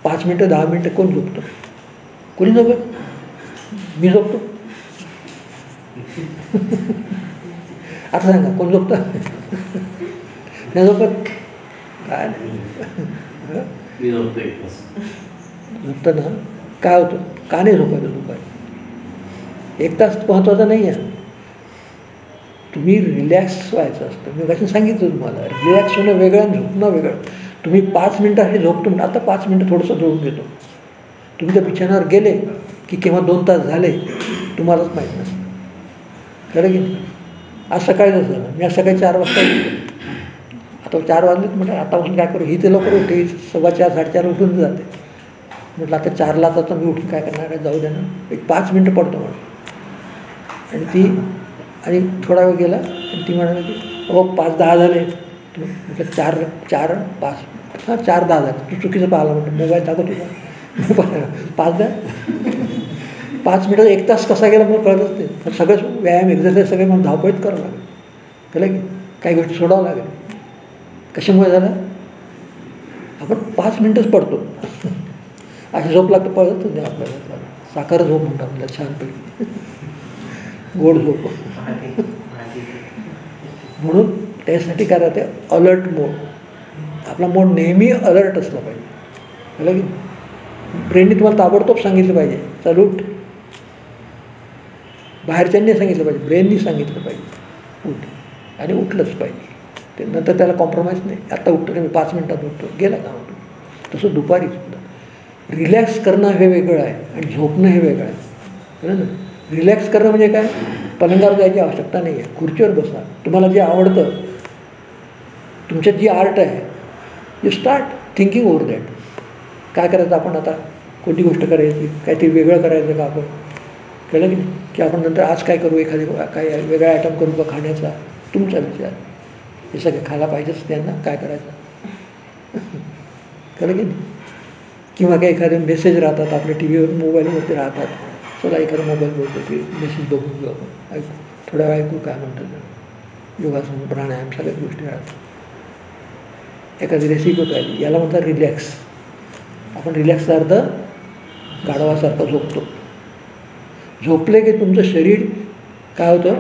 5 मिनटं 10 मिनटं कोण झोपतं, कोणी झोपत. मी झोपतो. आता सांगा कोण झोपतं, नाही झोपत काय झोपतं ना. काय होतं, का नाही झोपायचं दुपारी. 1 तास महत्त्वाचा नाही आहे. तुम्ही रिलॅक्स व्हायचं असतं. मी कसं सांगितलं तुम्हाला, रिलॅक्स होणं वेगळं आणि झोपणं वेगळं. तुम्ही 5 मिनटासाठी झोपतो, आता 5 मिनटं थोडंसं झोपून घेतो. तुम्ही त्या बिछाण्यावर गेले की केव्हा 2 तास झाले तुम्हालाच माहीत नसतं. खरं की नाही. आज सकाळी जसं झालं, मी आज सकाळी 4 वाजता आता 4 वाजलेत म्हटलं आतापासून काय करू. ही ते लवकर उठते, 4:15 4:30 उठून जाते. म्हटलं आता 4ला आता मी उठून काय करणार आहे, जाऊ द्या ना, एक 5 मिनटं पडतो म्हटलं. आणि थोडा वेळ गेला आणि ती म्हणाली की 5:10 झाले. म्हटलं 4:05 हां 4:10 झाले. तू चुकीचं पाहिलं म्हटलं, मोबाईल दाखवतो तुला. 5 मिनटं 1 तास कसा गेला मला कळतच नाही. पण सगळंच व्यायाम एक्झरसाईज सगळे मला धावपळीत करावं लागेल. कळलं की काही गोष्टी सोडावं लागेल. कशामुळे झालं, आपण 5 मिनटंच पडतो अशी झोप लागतं पळतच नाही आपल्याला. साखर झोप म्हणतात आपल्याला छानपैकी, गोड झोप. म्हणून त्यासाठी काय राहते, अलर्ट मोड. आपला मोड नेहमी अलर्ट असला पाहिजे. कळलं की ब्रेनने तुम्हाला ताबडतोब सांगितलं पाहिजे चल उठ. बाहेरच्यांनी सांगितलं पाहिजे, ब्रेननी सांगितलं पाहिजे उठ, आणि उठलंच पाहिजे. ते नंतर त्याला कॉम्प्रोमाइज नाही. आत्ता उठतो मी 5 मिनटात उठतो, गेला का उठतो. तसं दुपारी सुद्धा रिलॅक्स करणं हे वेगळं आहे आणि झोपणं हे वेगळं आहे. कळलं ना. रिलॅक्स करणं म्हणजे काय, पलंगावर जायची आवश्यकता नाही आहे, खुर्चीवर बसा. तुम्हाला जे आवडतं, तुमच्यात जी आर्ट आहे, you start thinking over that. काय करायचं आपण आता, कोणती गोष्ट करायची, काहीतरी वेगळं करायचं का आपण. कळलं की नाही, की आपण नंतर आज काय करू, एखादी काय वेगळा आयटम करू का खाण्याचा, तुमचा विचार. हे सगळे खायला पाहिजेच त्यांना, काय करायचं. कळलं की नाही. किंवा काही एखादे मेसेज राहतात आपल्या टी व्हीवर, मोबाईलवरती राहतात. चला एखादा मोबाईल बोलतो की मेसेज बघून घेऊ आपण, ऐकू थोड्या वेळ, ऐकू काय म्हणतात. योगासन, प्राणायाम, सगळ्याच गोष्टी राहतात. एखादी रेसिपी पाहिली, याला म्हणतात रिलॅक्स. आपण रिलॅक्सचा अर्थ गाढवासारखं झोपतो. झोपले की तुमचं शरीर काय होतं,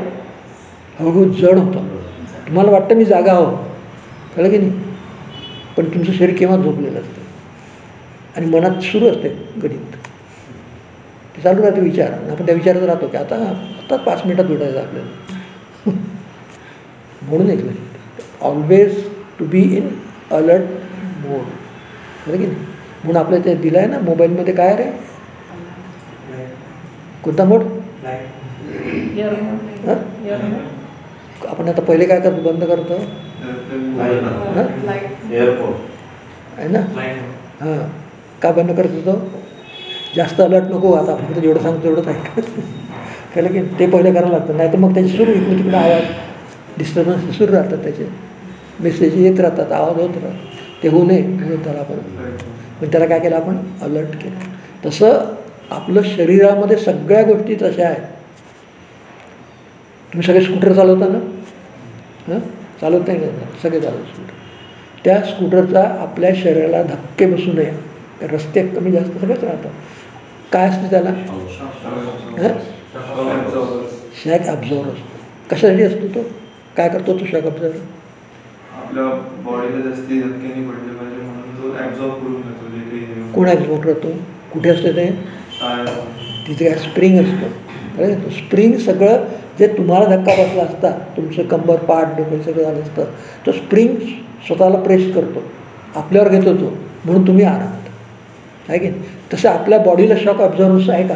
हळूहळू जड होतं. तुम्हाला वाटतं मी जागा आहो, कळलं की नाही, पण तुमचं शरीर केव्हा झोपलेलं असतं. आणि मनात सुरू असते गणित, ते चालू राहते विचार. आपण त्या विचारात राहतो की आता 5 मिनटात उठायचं आपल्याला. म्हणून ऐकलं always to be in alert mode. बरं की नाही. म्हणून आपल्या ते दिलं आहे ना मोबाईलमध्ये, काय रे, कोणता मोड. आपण आता पहिले काय करतो, बंद करतो आहे ना. हां, का बंद करत होतो, जास्त अलर्ट नको. आता आपण जेवढं सांगतो तेवढंच ऐक. कळलं की ते पहिले करायला लागतं. नाही तर मग त्याचे सुरू इकडे तिकडे आवाज, डिस्टर्बन्स सुरू राहतात, त्याचे मेसेज येत राहतात, आवाज होत राहतात. ते होऊ नये म्हणून त्याला आपण, पण त्याला काय केलं आपण, अलर्ट केलं. तसं आपलं शरीरामध्ये सगळ्या गोष्टी तशा आहेत. तुम्ही सगळे स्कूटर चालवता ना, हां, चालवत नाही का, सगळे चालवत स्कूटर. त्या स्कूटरचा आपल्या शरीराला धक्के बसू नये. रस्ते कमी जास्त सगळंच राहतं. काय असतं त्याला, शॅक अब्झॉर्वर असतो. कशासाठी असतो तो, काय करतो तो शॅक अब्झॉर्वर, आपल्या बॉडीला जास्ती धक्के नाही पडले पाहिजे म्हणून तो ॲब्झॉर्ब करून घेतो. कोण ॲब्झॉर्ब करतो, कुठे असतं ते, तिथे काय स्प्रिंग असतो. कळलं. स्प्रिंग सगळं जे तुम्हाला धक्का बसला असता, तुमचं कंबर, पाठ, डोकं सगळं झालं असतं, तो स्प्रिंग स्वतःला प्रेस करतो, आपल्यावर घेतो तो, म्हणून तुम्ही आरामात आहे की नाही. तसं आपल्या बॉडीला शॉक अब्झॉर्बन्स आहे का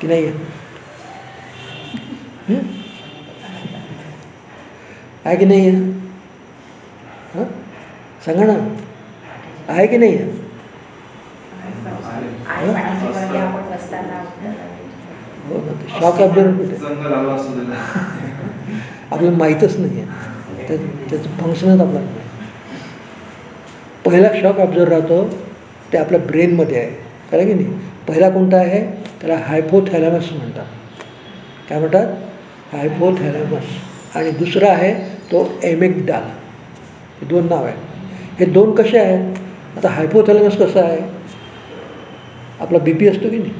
की नाही आहे, आहे की नाही आहे, हां सांगा ना, आहे की नाही आहे. हो ना, ते शॉक अब्झॉर्बर कुठे आपल्याला माहीतच नाही आहे. त्याचं फंक्शनच आपल्याला नाही. पहिला शॉक अब्झॉर्बर राहतो ते आपल्या ब्रेनमध्ये आहे. कळलं की नाही. पहिला कोणता आहे, त्याला हायपोथॅलॅमस म्हणतात. काय म्हणतात, हायपोथॅलॅमस. आणि दुसरा आहे तो एमिगडाला. हे 2 नाव आहे. हे 2 कसे आहेत. आता हायपोथॅलॅमस कसं आहे, आपला बी पी असतो की नाही,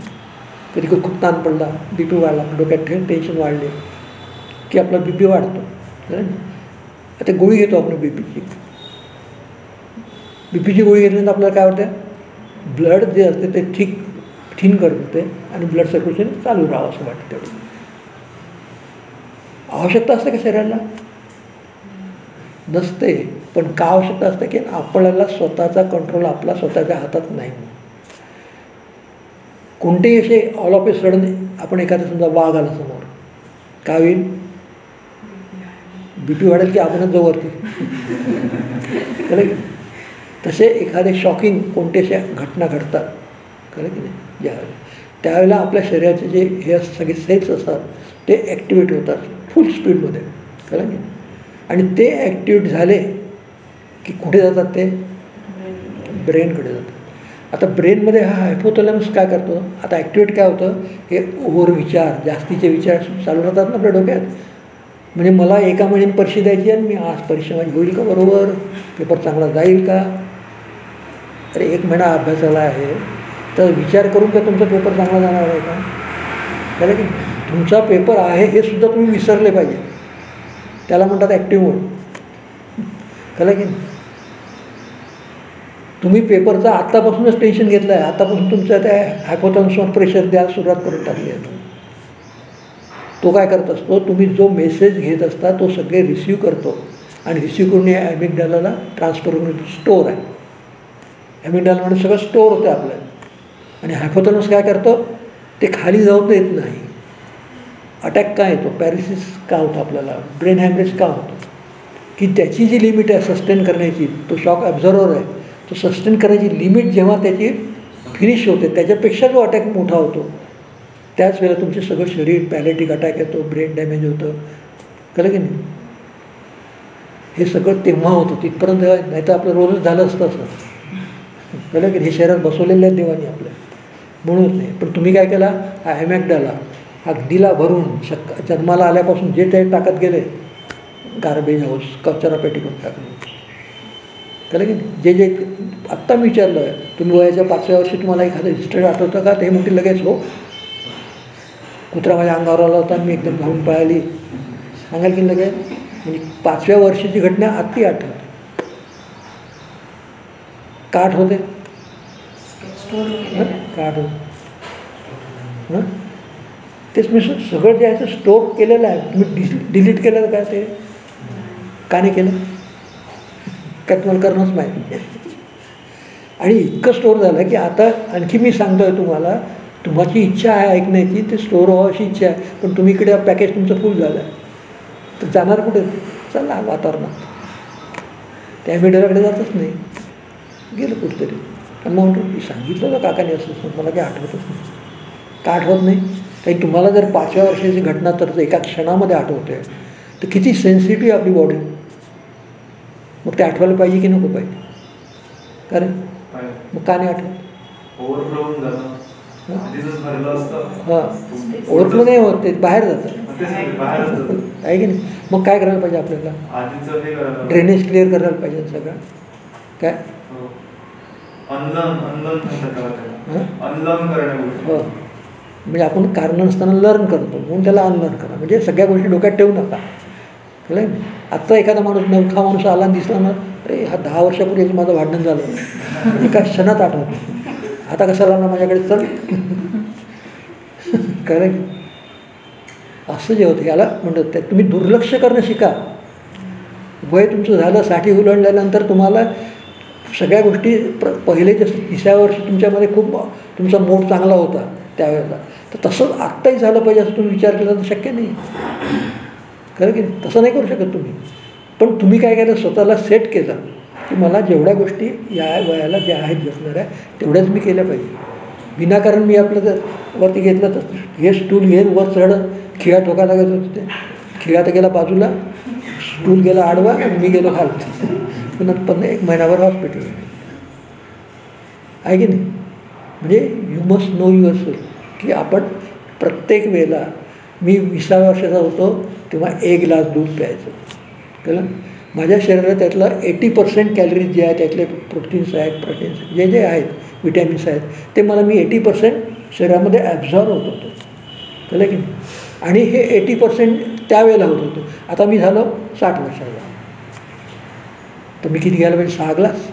कधी कधी खूप ताण पडला, बी पी वाढला, डोक्यात टेन्शन वाढले की आपला बी पी वाढतो. आता गोळी घेतो आपण बी पीची. बी पीची गोळी घेतल्यानंतर आपल्याला काय होतं, ब्लड जे असते ते थिन करत होते आणि ब्लड सर्क्युलेशन चालू राहावं असं वाटतं. तेवढं आवश्यकता असते का शरीराला, नसते. पण का आवश्यकता असते की आपल्याला स्वतःचा कंट्रोल आपला स्वतःच्या हातात नाही. कोणतेही असे ऑल ऑफ ए सडन आपण एखादा समजा वाघ आला समोर, काय होईल, बी पी वाढेल की आपणच जाऊ वरती. कळलं की. तसे एखादे शॉकिंग कोणते अशा घटना घडतात, कळलं की नाही, ज्यावेळेला त्यावेळेला आपल्या शरीराचे जे हे सगळे सेल्स असतात ते ॲक्टिवेट होतात फुल स्पीडमध्ये. कळलं की. आणि ते ॲक्टिवेट झाले की कुठे जातात, ते ब्रेनकडे जातात. आता ब्रेनमध्ये हा हायपोथॅलॅमस काय करतो, आता ॲक्टिवेट काय होतं, हे ओव्हर विचार, जास्तीचे विचार चालू राहतात ना आपल्या डोक्यात. म्हणजे मला एका महिन्यात परीक्षा द्यायची आणि मी आज परीक्षा माझी होईल का बरोबर, पेपर चांगला जाईल का, अरे 1 महिना अभ्यासाला आहे तर विचार करून का तुमचा पेपर चांगला जाणार आहे का? त्याला की तुमचा पेपर आहे हे सुद्धा तुम्ही विसरले पाहिजे. त्याला म्हणतात ॲक्टिव्ह मोड. कळलं की तुम्ही पेपरचा आत्तापासूनच टेन्शन घेतलं आहे, आत्तापासून तुमच्या त्या हायपोथॅलॅमसवर प्रेशर द्यायला सुरुवात करून टाकली आहे. तो काय करत असतो, तुम्ही जो मेसेज घेत असता तो सगळे रिसीव करतो आणि रिसीव करून या ॲमिग्डालाला ट्रान्सफर करून स्टोअर आहे. ॲमिग्डालामध्ये सगळं स्टोअर होतं आपल्याला. आणि हायपोथॅलॅमस काय करतो, ते खाली जाऊन देत नाही. अटॅक का येतो, पॅरालिसिस का होतं आपल्याला, ब्रेन हॅमरेज का होतो, की त्याची जी लिमिट आहे सस्टेन करण्याची, तो शॉक ॲब्झॉर्वर आहे, तो सस्टेन करण्याची लिमिट जेव्हा त्याची फिनिश होते त्याच्यापेक्षा जो अटॅक मोठा होतो त्याच वेळेला तुमचे सगळं शरीर पॅलेटिक अटॅक येतो, ब्रेन डॅमेज होतं. कळलं की नाही? हे सगळं तेव्हा होतं, तिथपर्यंत नाही तर आपलं रोजच झालं असतं असं. कळलं की हे शरीरात बसवलेलं आहे देवानी आपल्या, म्हणूनच नाही. पण तुम्ही काय केला, हा ॲमिग्डाला अगदीला भरून जन्माला आल्यापासून जे ते टाकत गेले गार्बेज हाऊस, कचरा पेटी करून टाकले. कळलं की जे जे आत्ता मी विचारलं आहे, तुम्ही वयाच्या 5व्या वर्षी तुम्हाला एखादं हिस्ट्री आठवतं का, ते म्हणतील लगेच हो, कुत्रा माझ्या अंगावर आला होता, मी एकदम धावून पळाली, सांगाल की लगेच. म्हणजे 5व्या वर्षीची घटना आत्ती आठवते. का आठवते? का आठवते? हां तेच मी सगळं जे आहे ते स्टोअर केलेलं आहे. तुम्ही डिलीट केलं का, ते का नाही केलं, काय तुम्हाला करणंच माहिती. आणि इतकं स्टोअर झालं की आता आणखी मी सांगतो आहे तुम्हाला, तुमची इच्छा आहे ऐकण्याची, ते स्टोअर व्हावं अशी इच्छा आहे, पण तुम्ही इकडे पॅकेज तुमचं फुल झालं आहे तर जाणार कुठे, चला वातावरणात, त्या मीडियाकडे जातच नाही, गेलं कुठेतरी. आणि मग म्हणतो मी सांगितलं ना काकाने असं, मला काही आठवतच नाही. का आठवत नाही? काही तुम्हाला जर 5व्या वर्षाची घटना तर एका क्षणामध्ये आठवते तर किती सेन्सिटिव्ह आपली बॉडी, मग ते आठवायला पाहिजे की नको पाहिजे? कारण मग का नाही आठवत? हां ओळखलं नाही होत, ते बाहेर जातं आहे की नाही. मग काय करायला पाहिजे आपल्याला, ड्रेनेज क्लिअर करायला पाहिजे सगळं. काय हो, म्हणजे आपण कारण नसताना लर्न करतो म्हणून त्याला अनलर्न करा. म्हणजे सगळ्या गोष्टी डोक्यात ठेवू नका. कळलं. आत्ता एखादा माणूस नवखा माणूस आला आणि दिसला ना, अरे हा 10 वर्षापूर्वी माझं भांडण झालं, एका क्षणात आठवतं, आता कशाला ना माझ्याकडे चल. कळलं. असं जे होतं याला म्हणतात, त्या तुम्ही दुर्लक्ष करणं शिका. वय तुमचं झालं 60 उलटल्यानंतर तुम्हाला सगळ्या गोष्टी पहिले जसं 30व्या वर्षी तुमच्यामध्ये खूप तुमचा मूड चांगला होता त्यावेळेला, तर तसंच आत्ताही झालं पाहिजे असं तुम्ही विचार केला तर शक्य नाही. खरं की तसं नाही करू शकत तुम्ही. पण तुम्ही काय केलं, स्वतःला सेट केलं की मला जेवढ्या गोष्टी या वयाला ज्या आहेत जपणाऱ्या तेवढ्याच मी केल्या पाहिजे. विनाकारण मी आपलं जर वरती घेतलं तर हे स्टूल घेऊन वर चढ, खिळा ठोकायला लागत होते, ते खिळा तर गेला बाजूला, स्टूल गेला आडवा आणि मी गेलो खालती. पुन्हा 1 महिनाभर हॉस्पिटल आहे की नाही. म्हणजे you must know your self की आपण प्रत्येक वेळेला, मी 20व्या वर्षाचा होतो तेव्हा 1 ग्लास दूध प्यायचं. कळलं. माझ्या शरीरात त्यातलं 80% कॅलरीज जे आहेत त्यातले प्रोटीन्स आहेत, जे जे आहेत विटॅमिन्स आहेत ते मला मी 80% शरीरामध्ये ॲब्झॉर्ब होत होतो. कळलं की नाही. आणि हे 80% त्यावेळेला होत होतं. आता मी झालो 60 वर्षाचा, तर मी किती घ्यायला पाहिजे, 6 ग्लास.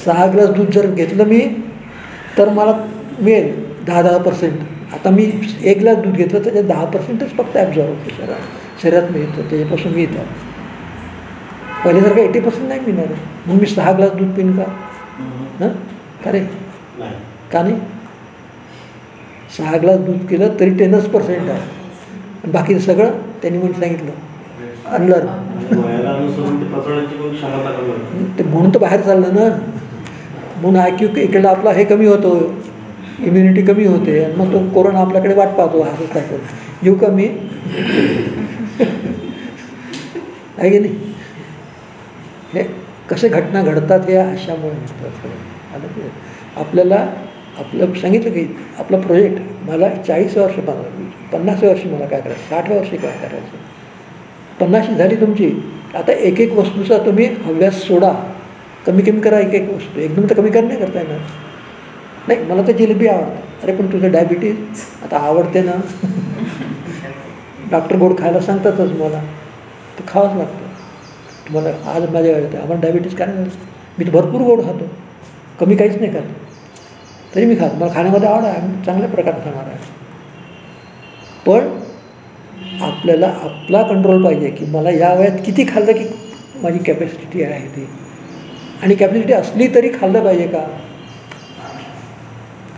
6 ग्लास दूध जर घेतलं मी तर मला मिळेल 10%. आता मी 1 ग्लास दूध घेतलं तर त्याच्यात 10%च फक्त ॲब्झॉर्ब होतं शरीरात मिळतं, त्याच्यापासून मिळतं. पहिल्यासारखं 80% नाही मिळणार. मग मी 6 ग्लास दूध पिन का? हां का रे, का नाही? 6 ग्लास दूध केलं तरी 10% आहे. बाकी सगळं त्यांनी म्हणून सांगितलं अनलर्न. ते म्हणून तर बाहेर चाललं ना. म्हणून IQ इकडला आपला हे कमी होतो, इम्युनिटी कमी होते, आणि मग तो कोरोना आपल्याकडे वाट पाहतो हसत टाकत येऊ का मी, आहे की नाही. हे कसे घटना घडतात हे अशामुळे घडतात. आपल्याला आपलं सांगितलं की आपला प्रोजेक्ट, मला 40 वर्ष 50 वर्षी मला काय करायचं, 60व्या वर्षी काय करायचं, 50 झाली तुमची. आता एक वस्तूचा तुम्ही हव्यास सोडा. कमी कमी करा एक एक वस्तू, एकदम तर कमी कर नाही करता येणार. नाही मला तर जिलेबी आवडते. अरे पण तुझं डायबिटीज आता आवडते ना. डॉक्टर गोड खायला सांगतातच मला, तर खावंच लागतं. तुम्हाला आज माझ्या वेळेत आम्हाला डायबिटीज काय झालं, मी तर भरपूर गोड खातो, कमी काहीच नाही खात, तरी मी खातो. मला खाण्यामध्ये आवड आहे, आम्ही चांगल्या प्रकारे खाणार आहे. पण आपल्याला आपला कंट्रोल पाहिजे की मला या वयात किती खाल्लं की माझी कॅपॅसिटी आहे ती, आणि कॅपॅसिटी असली तरी खाल्लं पाहिजे का,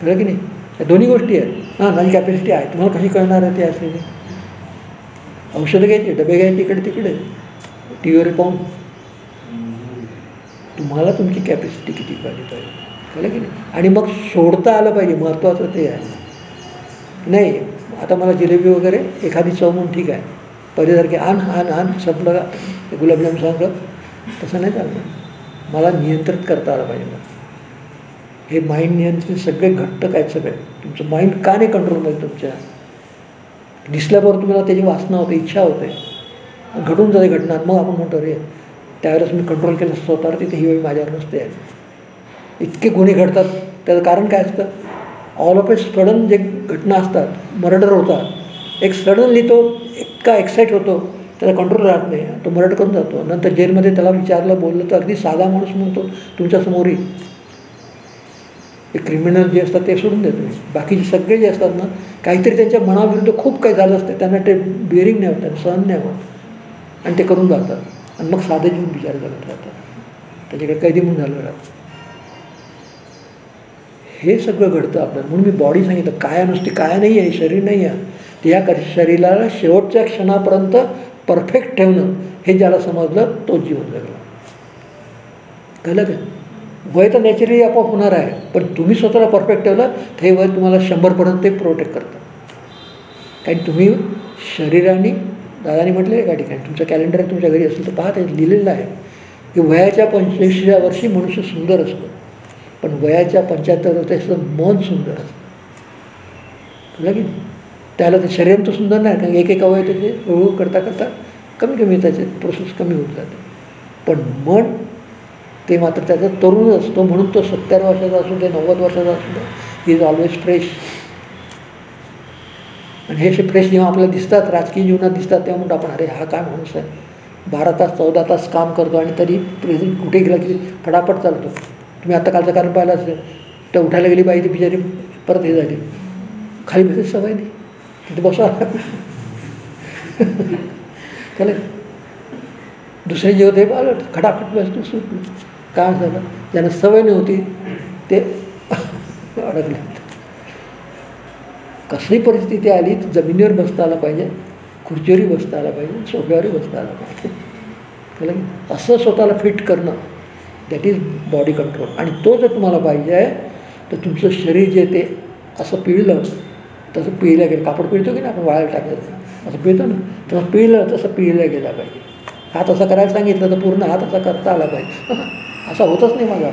कळलं की नाही. या दोन्ही गोष्टी आहेत. हां माझी कॅपॅसिटी आहे, तुम्हाला कशी कळणार आहे ती असलेली. औषधं घ्यायची, डबे घ्यायचे इकडे तिकडे टी व्हीवर पाहून, तुम्हाला तुमची कॅपॅसिटी किती पाहिजे, कळलं की नाही. आणि मग सोडता आलं पाहिजे, महत्त्वाचं ते आहे. नाही आता मला जिलेबी वगैरे एखादी चव म्हणून ठीक आहे, पहिल्यासारखे आण संपलं का गुलाबजाम सांगलं, तसं नाही चाललं. मला नियंत्रित करता आलं पाहिजे. मग हे माइंड नियंत्रित सगळे घट्ट काय सगळे, तुमचं माइंड का नाही कंट्रोलमध्ये तुमच्या, दिसल्याबरोबर तुम्हाला त्याची वासना होते, इच्छा होते, घडून जाते घटना. मग आपण म्हणतो रे त्यावेळेस मी कंट्रोल केलं स्वतःवर, तिथे ही वेळ माझ्यावर नसते आहे. इतके गुन्हे घडतात, त्याचं कारण काय असतं, ऑल ऑफ ए सडन जे घटना असतात, मर्डर होतात, एक सडनली तो इतका एक्साईट होतो, त्याला कंट्रोल राहत नाही, तो मर्डर करून जातो. नंतर जेलमध्ये त्याला विचारलं बोललं तर अगदी साधा माणूस म्हणतो तुमच्यासमोरही एक क्रिमिनल जे असतात ते सोडून देतो. बाकीचे सगळे जे असतात ना, काहीतरी त्यांच्या मनाविरुद्ध खूप काही झालं असते, त्यांना ते बिअरिंग नाही होत, त्यांना सहन नाही होत, आणि ते करून जातात. आणि मग साधे जीवन विचार करत राहतात, त्याच्याकडे कैदी म्हणून झालं राहतं. हे सगळं घडतं आपल्याला. म्हणून मी बॉडी सांगितलं, काया नुसती काया नाही आहे, शरीर नाही आहे. त्या शरीराला शेवटच्या क्षणापर्यंत परफेक्ट ठेवणं हे ज्याला समजलं तोच जीवन जगला. कळलं का. वय तर नॅचरली आपोआप होणार आहे, पण तुम्ही स्वतःला परफेक्ट ठेवलं तर हे वय तुम्हाला 100पर्यंत ते प्रोटेक्ट करतं. कारण तुम्ही शरीराने, दादाने म्हटलं एका ठिकाणी, तुमचं कॅलेंडर आहे तुमच्या घरी असेल तर पहा, ते लिहिलेलं आहे की वयाच्या 85व्या वर्षी मनुष्य सुंदर असतो, पण वयाच्या 75 वर्षाचं मन सुंदर असतं. तुला की त्याला तर शरीर तर सुंदर नाही, कारण एक अवयव त्याचे हळूहळू करता करता कमी त्याचे प्रोसेस कमी होत जाते. पण मन ते मात्र त्याचा तरुण असतो, म्हणून तो 70 वर्षाचा असू दे, 90 वर्षाचा असू दे, ही इज ऑलवेज फ्रेश. आणि हे फ्रेश जेव्हा आपल्याला दिसतात, राजकीय जीवनात दिसतात, तेव्हा म्हणतो आपण अरे हा काय माणूस आहे, 12 तास 14 तास काम करतो आणि तरी प्रेझेंट कुठे गेला की फटाफट चालतो. तुम्ही आता कालचं कारण पाहिलं असेल, तर उठायला गेली बाई ती बिचारी परत हे झाली, खाली बसायची सवय नाही, तिथे बसा. चालेल दुसरे जेव्हा ते पाहिलं खटाखट बसतो सुटलं. काय झालं, ज्यांना सवय नव्हती ते अडकले. कसली परिस्थिती आली तर जमिनीवर बसता आला पाहिजे, खुर्चीवरही बसता आला पाहिजे, सोफ्यावरही बसता आला पाहिजे. कळलं. असं स्वतःला फिट करणं, दॅट इज बॉडी कंट्रोल. आणि तो जर तुम्हाला पाहिजे आहे तर तुमचं शरीर जे ते असं पिळलं तसं पिळलं गेलं, कापड पिळतो की नाही आपण वाळायला टाकायचं असं पिळतो ना, तसं पिळलं तसं पिळलं गेला पाहिजे. हात असा करायला सांगितलं तर पूर्ण हात असा करता आला पाहिजे. असा होतच नाही माझा.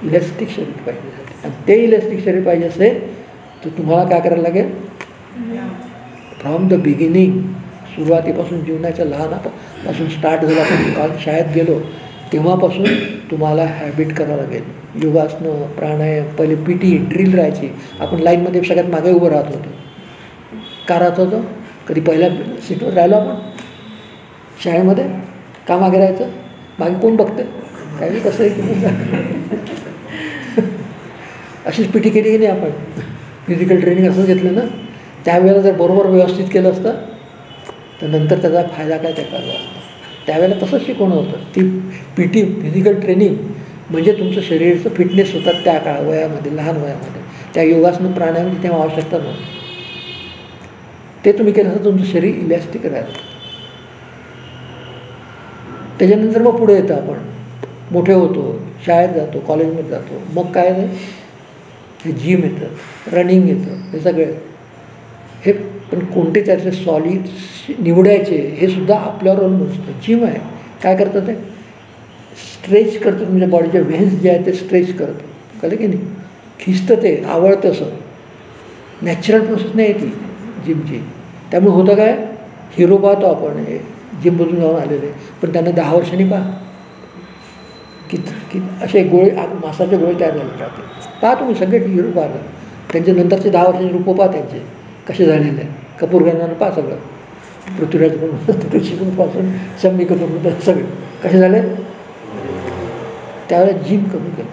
इलेस्टिक शरीर पाहिजे, आणि ते इलेस्टिक शरीर पाहिजे असेल तर तुम्हाला काय करायला लागेल, फ्रॉम द बिगिनिंग, सुरुवातीपासून जीवनाच्या लहानापासून स्टार्ट झालं. आपण काल शाळेत गेलो तेव्हापासून तुम्हाला हॅबिट करावं लागेल. योगासनं, प्राणायाम, पहिले PT ड्रिल राहायची, आपण लाईनमध्ये सगळ्यात मागे उभं राहत होतो. का राहत होतो, कधी पहिल्या सीटवर राहिलो आपण शाळेमध्ये, का मागे राहायचं, मागे कोण बघते काही कसं आहे. अशीच PT केली की नाही आपण, फिजिकल ट्रेनिंग असं घेतलं ना, त्यावेळेला जर बरोबर व्यवस्थित केलं असतं तर नंतर त्याचा फायदा काय त्या कळला असता. त्यावेळेला तसंच शिकवणं होतं. ती PT फिजिकल ट्रेनिंग म्हणजे तुमचं शरीराचं फिटनेस होतात त्या काळा वयामध्ये, लहान वयामध्ये. त्या योगासनं प्राणायाम तेव्हा आवश्यकता नव्हती. ते तुम्ही केलं असं तुमचं शरीर इलॅस्टिक राहतं. त्याच्यानंतर मग पुढे येतं, आपण मोठे होतो, शाळेत जातो, कॉलेजमध्ये जातो, मग काय नाही हे जिम येतं, रनिंग येतं, हे सगळे हे. पण कोणते त्याचे सॉलिड निवडायचे हे सुद्धा आपल्यावर अवलंबून असतं. जिम आहे काय करतं, ते स्ट्रेच करतं, तुमच्या बॉडीच्या व्हेन्स जे आहे ते स्ट्रेच करतं, कळलं की नाही, खिचतं, ते आवडतं. असं नॅचरल प्रोसेस नाही ती जिमची. त्यामुळे होतं काय, हिरो पाहतो आपण हे जिममधून जाऊन आलेले, पण त्यांना 10 वर्षांनी पहा की असे गोळे मांसाचे गोळे तयार झाले राहते. पहा तुम्ही सगळे हिरो पाहिलं, त्यांचे नंतरचे 10 वर्षाचे रूप पहा त्यांचे कसे झालेले आहे. कपूर घराण्यानं पहा सगळं, पृथ्वीराज शिकूनपासून शम्मी कपूर सगळे कसे झाले. त्यावेळेला जिम कमी केलं,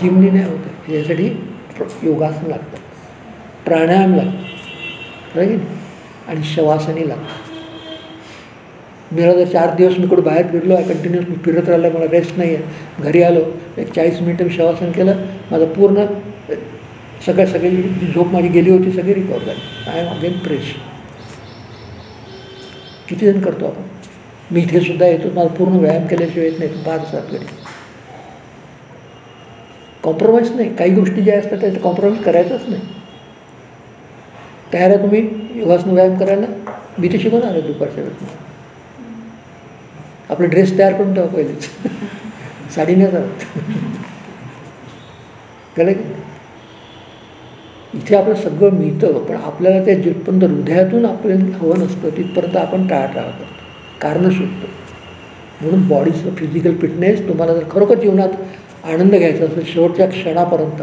जिमनी नाही होतं, यासाठी योगासन लागतं, प्राणायाम लागतं की नाही, आणि शवासनी लागतं. मला जर 4 दिवस मी कुठं बाहेर फिरलो आहे, कंटिन्युअस मी फिरत राहिलं, मला रेस्ट नाही आहे, घरी आलो 40 मिनिटं मी शवासन केलं, माझं पूर्ण सगळी जी झोप माझी गेली होती सगळी रिकवर झाली. I am again fresh. किती जण करतो आपण. मी इथे सुद्धा येतो, मला पूर्ण व्यायाम केल्याशिवाय येत नाही, तू 5 दिवसात घरी. कॉम्प्रोमाइज नाही, काही गोष्टी ज्या असतात त्याचं कॉम्प्रोमाइज करायचंच नाही. तयार आहे तुम्ही योगासन व्यायाम करायला. मी ते शिकवणार आहे दुपारच्या वेळेस. आपले ड्रेस तयार करून ठेवा पहिलेच, साडी नाही जात कळलं की. इथे आपलं सगळं मिळतं, पण आपल्याला ते जिथपर्यंत हृदयातून आपल्याला हवं नसतं तिथपर्यंत आपण टाळाटाळ करतो, कारणं शोधतो. म्हणून बॉडीचं फिजिकल फिटनेस तुम्हाला जर खरोखर जीवनात आनंद घ्यायचा असेल शेवटच्या क्षणापर्यंत,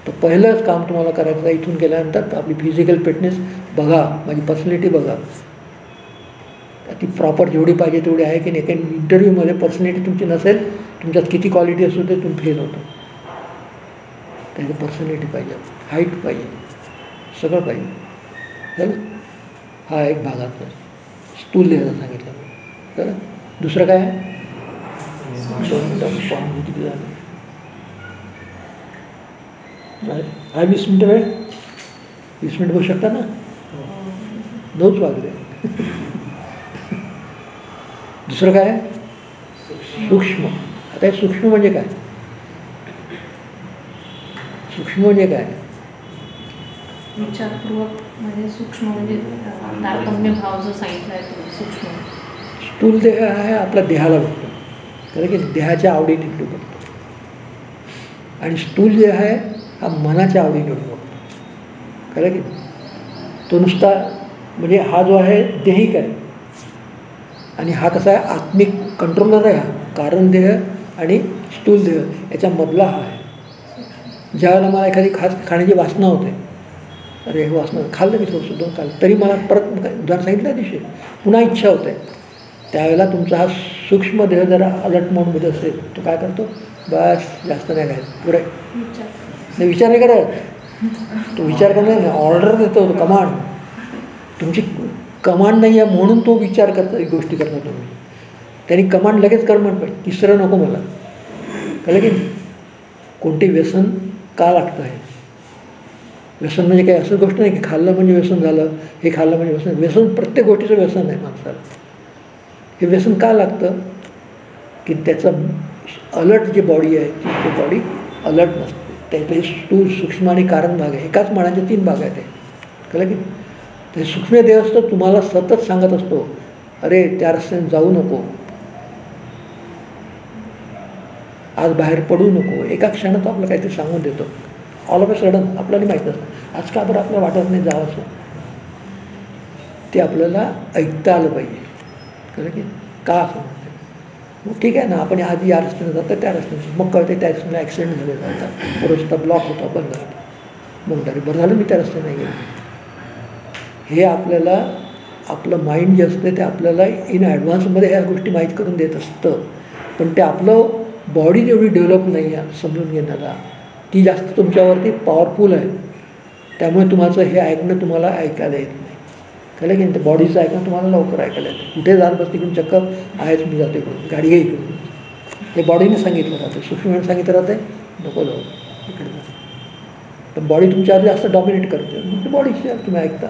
तर पहिलंच काम तुम्हाला करायचं आहे इथून गेल्यानंतर आपली फिजिकल फिटनेस बघा, माझी पर्सनॅलिटी बघा, ती प्रॉपर जेवढी पाहिजे तेवढी आहे की नाही. कारण इंटरव्ह्यूमध्ये पर्सनॅलिटी तुमची नसेल, तुमच्यात किती क्वालिटी असू ते तुम्ही फेल होतो. त्याची पर्सनॅलिटी पाहिजे, हाईट पाहिजे, सगळं पाहिजे. चला, हा एक भागातला स्थूल द्यायला सांगितलं. चला, दुसरं काय आहे. किती झालं आहे. 20 मिनटं वेळ, 20 मिनटं बघू शकता ना. 9च वाजले. दुसरं काय आहे. सूक्ष्म. आता हे सूक्ष्म म्हणजे काय. सूक्ष्म म्हणजे काय. विचारपूर्वक म्हणजे सूक्ष्म म्हणजे तारतम्य भाव जो सांगितला आहे तो सूक्ष्म. स्थूल देह आहे आपला देहाला बघतो, कारण की देहाच्या आवडीनिवडी बघतो. आणि स्थूल जे आहे हा मनाच्या आवडीनिवडी बघतो, कारण की तो नुसता म्हणजे हा जो आहे देहिक आहे, आणि हा कसा आहे आत्मिक कंट्रोलर आहे. हा कारण देह आणि स्थूल देह याच्यामधला हा आहे. ज्यावेळेला मला एखादी खाण्याची वासना होते, अरे हे वासना खाल्लं मी थोडंसं 2 खाल्लं, तरी मला परत उदाहरण सांगितलं दिवशी पुन्हा इच्छा होते, त्यावेळेला तुमचा हा सूक्ष्म देह जरा अलर्ट मोडमध्ये असेल, तो काय करतो, बस जास्त नाही खायचं, पुरे नाही, विचार नाही करत तो. विचार करणार नाही, ऑर्डर देतो तो, कमांड. तुमची कमांड नाही आहे म्हणून तो विचार करता गोष्टी करणार तुम्ही. त्यांनी कमांड लगेच कर म्हणत पाहिजे, तिसरं नको मला. कळलं की कोणते व्यसन का लागतं आहे. व्यसन म्हणजे काही असं गोष्ट नाही की खाल्लं म्हणजे व्यसन झालं, हे खाल्लं म्हणजे व्यसन. व्यसन प्रत्येक गोष्टीचं व्यसन आहे माणसाला. हे व्यसन का लागतं की त्याचं अलर्ट जी बॉडी आहे ती बॉडी अलर्ट नसते. त्यातले स्थूल सूक्ष्म आणि कारण भाग आहे, एकाच मनाचे 3 भाग आहेत. ते कळलं की ते सूक्ष्म देह असतो तुम्हाला सतत सांगत असतो, अरे त्या रस्त्याने जाऊ नको, आज बाहेर पडू नको. एका क्षणात आपलं काहीतरी सांगून देतो. ऑल ऑफ अ सडन आपल्याला माहीत असतं आज का बरं आपल्याला वाटत नाही जावं असं. ते आपल्याला ऐकता आलं पाहिजे. कळलं की का असं म्हणते. मग ठीक आहे ना, आपण आधी या रस्त्याने जातं त्या रस्त्याने, मग कळते त्या रस्त्याने ॲक्सिडेंट झाले जातात, रस्ता ब्लॉक होता, बंद झाला, मग तरी बरं झालं मी त्या रस्त्याने नाही गेलो. हे आपल्याला आपलं माइंड जे असतं ते आपल्याला इन ॲडव्हान्समध्ये ह्या गोष्टी माहीत करून देत असतं. पण ते आपलं बॉडी जेवढी डेव्हलप नाही आहे समजून घेण्याला, ती जास्त तुमच्यावरती पॉवरफुल आहे. त्यामुळे तुमचं हे ऐकणं तुम्हाला ऐकायला येत नाही. कळलं की ते बॉडीचं ऐकणं तुम्हाला लवकर ऐकायला येतं. कुठे जात बस तिकडून चक्क आहेच मी जाते इकडून, गाडी घे इकडून, हे बॉडीने सांगितलं राहतं, सूक्ष्म सांगितलं राहते नको जाऊ इकडे जा. पण बॉडी तुमच्यावर जास्त डॉमिनेट करते, मग बॉडीची तुम्ही ऐकता.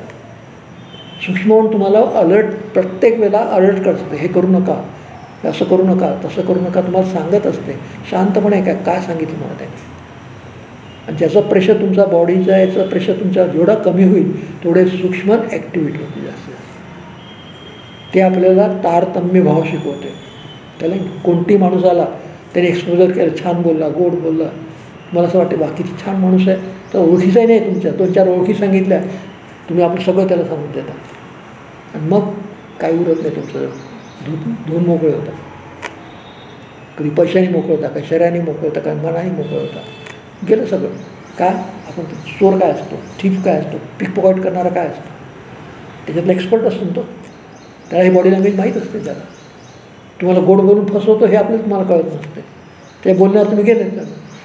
सूक्ष्म होऊन तुम्हाला अलर्ट प्रत्येक वेळेला अलर्ट करते, हे करू नका, असं करू नका, तसं करू नका, तुम्हाला सांगत असते शांतपणे. काय सांगितलं मला त्याने. आणि ज्याचं प्रेशर तुमचा बॉडीचा याचं प्रेशर तुमचा जेवढा कमी होईल तेवढे सूक्ष्म ॲक्टिव्हिटी होते जास्त. ते आपल्याला तारतम्य भाव शिकवते. त्याला कोणती माणूस आला त्याने एक्सपोजर केलं, छान बोलला, गोड बोलला, मला असं वाटतं बाकीची छान माणूस आहे, तर ओळखीचाही नाही तुमच्या 2-4 ओळखी सांगितल्या, तुम्ही आपण सगळं त्याला सांगून देता आणि मग काही उरत नाही तुमचं, धुवून मोकळे होतात. कधी पैशाने मोकळं होता, का शरीराने मोकळं होता, का मनाने मोकळं होता. गेलं सगळं. का आपण चोर काय असतो, थीफ काय असतो, पिक पॉकेट करणारा काय असतो, त्याच्यातला एक्सपर्ट असतो तो. त्याला ही बॉडी लँग्वेज माहीत असते. त्याला तुम्हाला गोड बोलून फसवतो हे आपलं तुम्हाला कळत नसते. त्या बोलण्यावर तुम्ही गेले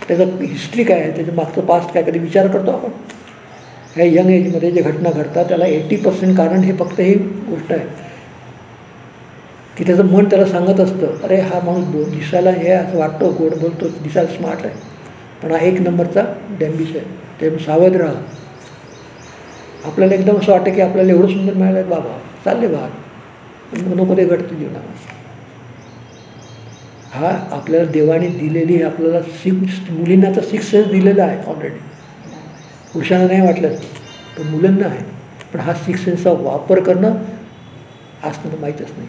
त्याचं हिस्ट्री काय आहे, त्याचं मागचं पास्ट काय, कधी विचार करतो आपण. ह्या यंग एजमध्ये जे घटना घडतात त्याला 80% कारण हे फक्त ही गोष्ट आहे की त्याचं मन त्याला सांगत असतं, अरे हा माणूस दिसायला हे असं वाटतो, गोड बोलतो, दिसायला स्मार्ट आहे, पण हा 1 नंबरचा डॅम्बिश आहे, ते सावध राहा. आपल्याला एकदम असं वाटतं की आपल्याला एवढं सुंदर मिळालं आहे बाबा, चालले बा, नको ते घडतं जीवनामध्ये. हा आपल्याला देवाने दिलेली आपल्याला मुलींना तर 6 सेन्स दिलेला आहे ऑलरेडी. पुरुषांना नाही वाटलं असतं, पण मुलांना आहे. पण हा 6 सेन्सचा वापर करणं असणं माहीतच नाही.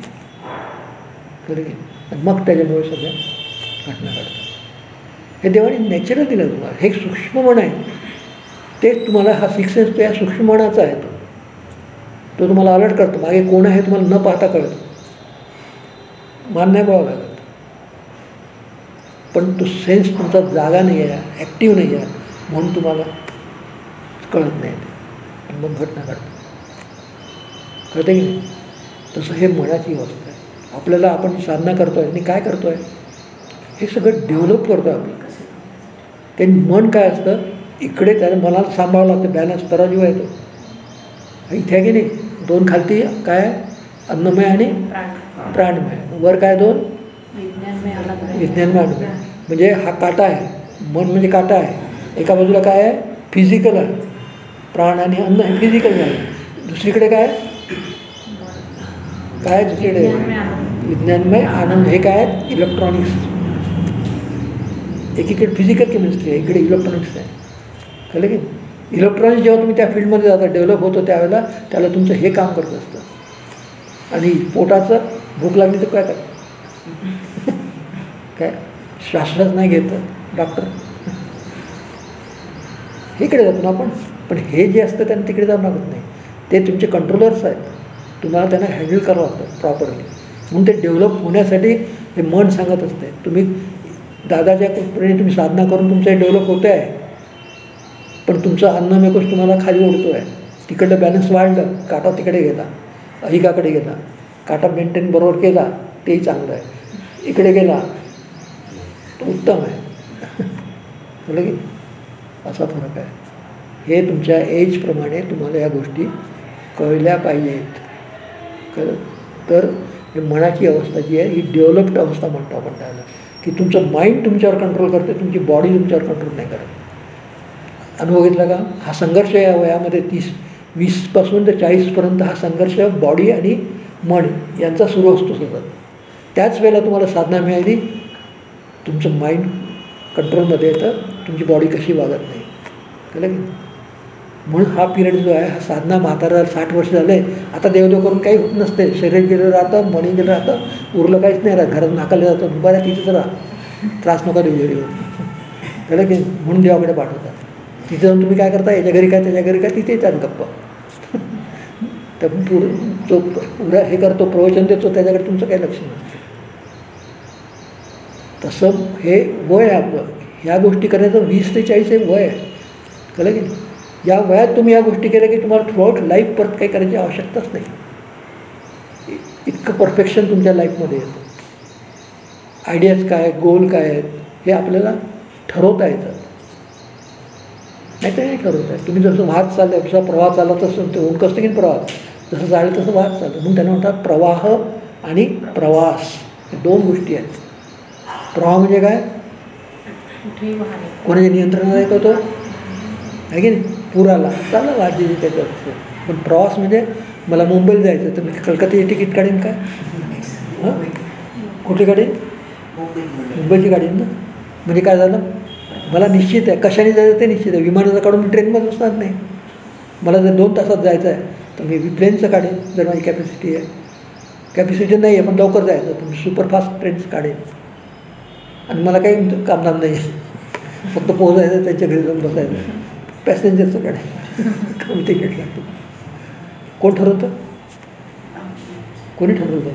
खरं की. आणि मग त्याच्यामुळे सगळ्या घटना घडतात. हे देवाने नॅचरल दिलं तुम्हाला. हे सूक्ष्म मन आहे, तेच तुम्हाला हा 6 सेन्स या सूक्ष्म मनाचा आहे. तो तुम्हाला अलर्ट करतो, मागे कोण आहे तुम्हाला न पाहता कळतं. मान नाही बघावं लागत. पण तो सेन्स तुमचा जागा नाही आहे, ॲक्टिव्ह नाही आहे, म्हणून तुम्हाला कळत नाही. आणि मग घटना घडतात. कळते की नाही? तसं हे मनाची अवस्था आहे. आपल्याला आपण साधना करतो आहे आणि काय करतो आहे, हे सगळं डेव्हलप करतो आहे आपण. ते मन काय असतं, इकडे त्याला मनाला सांभाळावं लागतं, बॅलन्स तराजू आहे तो. इथे आहे की नाही, 2 खालती काय, अन्नमय आणि प्राणमय. वर काय 2 विज्ञानमय अन्नमय. म्हणजे हा काटा आहे, मन म्हणजे काटा आहे. एका बाजूला काय आहे, फिजिकल आहे, प्राण आणि अन्न हे फिजिकल आहे. दुसरीकडे काय काय दुसरीकडे विज्ञानमय आनंद, हे काय आहेत, इलेक्ट्रॉनिक्स. एकीकडे फिजिकल केमिस्ट्री आहे, इकडे इलेक्ट्रॉनिक्स आहे. कळलं की इलेक्ट्रॉनिक्स जेव्हा तुम्ही त्या फील्डमध्ये जाता, डेव्हलप होतो, त्यावेळेला त्याला तुमचं हे काम करत असतं. आणि पोटाचं भूक लागली तर काय करतं, काय श्वासच नाही घेत डॉक्टर, इकडे जातो ना आपण. पण हे जे असतं त्यांना तिकडे जावं लागत नाही. ते तुमचे कंट्रोलर्स आहेत, तुम्हाला त्यांना हँडल करावं लागतं प्रॉपरली. म्हणून ते डेव्हलप होण्यासाठी हे मन सांगत असते. तुम्ही दादाच्या कृपेने तुम्ही साधना करून तुमचं हे डेव्हलप होतं आहे, पण तुमचा अन्नमेकोश तुम्हाला खाली ओढतो आहे. तिकडलं बॅलन्स वाढलं, काटा तिकडे गेला, अहिकाकडे गेला, काटा मेंटेन बरोबर केला तेही चांगलं आहे, इकडे गेला तो उत्तम आहे. बोला की असा फरक आहे. हे तुमच्या एजप्रमाणे तुम्हाला या गोष्टी कळल्या पाहिजेत. कळलं तर हे मनाची अवस्था जी आहे ही डेव्हलप्ड अवस्था म्हणतो आपण त्याला, की तुमचं माइंड तुमच्यावर कंट्रोल करते, तुमची बॉडी तुमच्यावर कंट्रोल नाही करत. अनुभव घेतला का? हा संघर्ष या वयामध्ये 20 ते 40पर्यंत हा संघर्ष बॉडी आणि मन यांचा सुरू असतो सतत. त्याच वेळेला तुम्हाला साधना मिळाली, तुमचं माइंड कंट्रोलमध्ये येतं, तुमची बॉडी कशी वागत नाही. कळलं की म्हणून हा पिरियड जो आहे हा साधना, म्हातारा 60 वर्ष झाले आता देवदेव करून काही होत नसते. शरीर गेलं राहतं, मनी गेलं राहतं, उरलं काहीच नाही राहत. घरात नाकाला जातं, दुपाऱ्या तिथेच राहा, त्रास नका देऊ घरी. कळलं की म्हणून देवाकडे पाठवतात. तिथे जाऊन तुम्ही काय करता, याच्या घरी काय त्याच्या घरी काय, तिथे येतात गप्पा. तर तो उद्या हे करतो, प्रवचन देतो, त्याच्याकडे तुमचं काही लक्ष नसतं. तसं हे वय आहे आपलं, ह्या गोष्टी करायचं 20 ते 40 हे वय आहे. कळलं की या वयात तुम्ही या गोष्टी केल्या की तुम्हाला थ्रूआउट लाईफ परत काही करायची आवश्यकताच नाही. इतकं परफेक्शन तुमच्या लाईफमध्ये येतं. आयडियाज काय, गोल काय आहेत हे आपल्याला ठरवता येतं. नाही तर नाही ठरवत आहे. तुम्ही जसं वाहत चाललं, जसा प्रवाह चालला तसं ते ओंक असतं की प्रवाह, जसं चालेल तसं वाहत चाललं. म्हणून त्यांना म्हणतात प्रवाह आणि प्रवास, हे 2 गोष्टी आहेत. प्रवाह म्हणजे काय, कोणाच्या नियंत्रणात येतो तो आहे की नाही, पुराला चालला राज्य त्याच्यात. पण प्रवास म्हणजे मला मुंबईला जायचं तर मी कलकत्त्याची तिकीट काढीन काय, हां कुठे काढीन, मुंबईची काढीन ना. म्हणजे काय झालं, मला निश्चित आहे कशाने जायचं ते निश्चित आहे. विमानाचं काढून मी ट्रेनमध्ये बसणार नाही. मला जर 2 तासात जायचं आहे तर मी प्लेनचं काढेन जर माझी कॅपॅसिटी आहे. कॅपॅसिटी नाही आहे पण लवकर जायचं तर मी सुपरफास्ट ट्रेन्स काढेन. आणि मला काही कामधाम नाही आहे, फक्त पोहोचायचं, त्यांच्या घरी जाऊन बसायचं. पॅसेंजरचं काढेन, कमी तिकीट लागतं. कोण ठरवतं, कोणी ठरवतं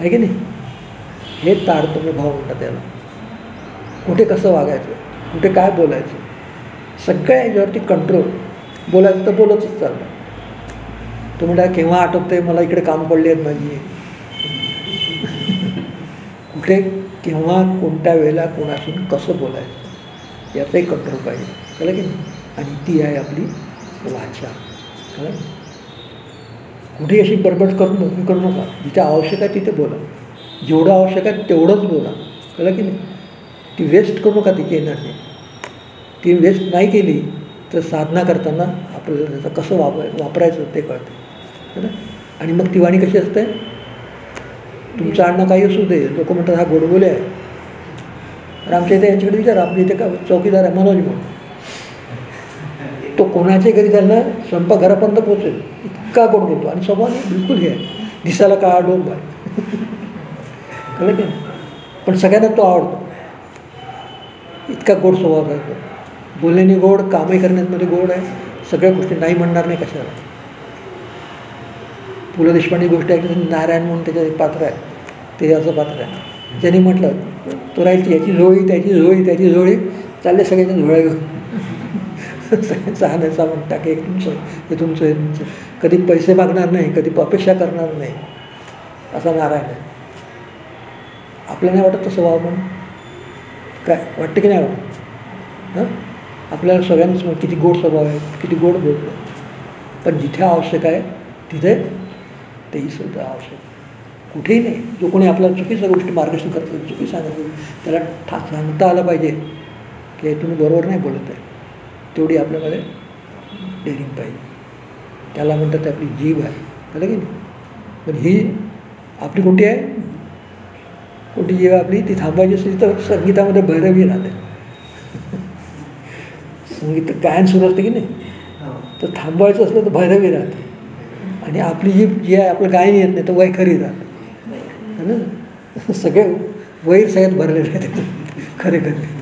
आहे की नाही. हे तारतम्य भाव म्हणतात त्याला. कुठे कसं वागायचं, कुठे काय बोलायचं, सगळ्या याच्यावरती कंट्रोल. बोलायचं तर बोलतच चाललं. तो म्हणता केव्हा आटोपते मला, इकडे काम पडली आहेत माझी. कुठे केव्हा कोणत्या वेळेला कोणाशी कसं बोलायचं याचाही कंट्रोल पाहिजे, कळलं की नाही. आणि ती आहे आपली वाचा, कळलं. कुठे अशी बडबड करू नका. जिथे आवश्यक आहे तिथे बोला, जेवढं आवश्यक आहे तेवढंच बोला, कळलं की नाही. ती वेस्ट करू नका तिची एनर्जी. ती वेस्ट नाही केली तर साधना करताना आपल्याला त्याचं कसं वापरायचं ते कळते, है ना. आणि मग ती वाणी कशी असते, तुमचं आणणं काही असू दे, लोक म्हणतात हा गोडबोले आहे. तर आमच्या इथे यांच्याकडे विचारा, आपल्या इथे का चौकीदार आहे मनोज म्हणून, तो कोणाच्या घरी त्यांना स्वयंपाकघरापर्यंत पोहोचेल इतका गोड बोलतो. आणि स्वभावाने बिलकुल हे आहे, दिसायला काळा डोंब आहे, कळलं की नाही. पण सगळ्यांना तो आवडतो, इतका गोड स्वभाव आहे तो. बोलण्याने गोड, कामही करण्यामध्ये गोड आहे, सगळ्या गोष्टी नाही म्हणणार नाही कशाला. पु ल देशपांडे गोष्ट आहे की नारायण म्हणून त्याच्यात एक पात्र आहे, ते असं पात्र आहे. ज्यांनी म्हटलं तो राहील याची झोळी त्याची झोळी त्याची झोळी, चालले सगळ्यांच्या झोळ्या घेऊन चाहण्याचा म्हणता की तुमचं हे तुमचं हे तुमचं. कधी पैसे मागणार नाही, कधी अपेक्षा करणार नाही, असा नारायण आहे. आपल्याला नाही वाटत तसं व्हावं म्हणून, काय वाटतं की नाही वाटत. हां, आपल्याला सगळ्यांनीच किती गोड स्वभाव आहे, किती गोड बोलतो. पण जिथे आवश्यक आहे तिथे तेही सुद्धा आवश्यक, कुठेही नाही. जो कोणी आपल्याला चुकीच्या गोष्टी मार्गदर्शन करतो, चुकी सांगतो, त्याला सांगता आलं पाहिजे की हे तुम्ही बरोबर नाही बोलत आहे. तेवढी आपल्यामध्ये डेअरिंग पाहिजे. त्याला म्हणतात आपली जीभ आहे, कळलं की नाही. पण ही आपली कोणती आहे, कोणती जीभ आपली, ती थांबायची असेल तर संगीतामध्ये भैरवी राहते. संगीत गायन सुरू असते की नाही, तर थांबवायचं असलं तर भैरवी राहते. आणि आपली जी आहे, आपलं गायन येत नाही तर वैखरी राहते, है ना. सगळे वैर सगळ्यात भरलेले आहेत खरे खरे.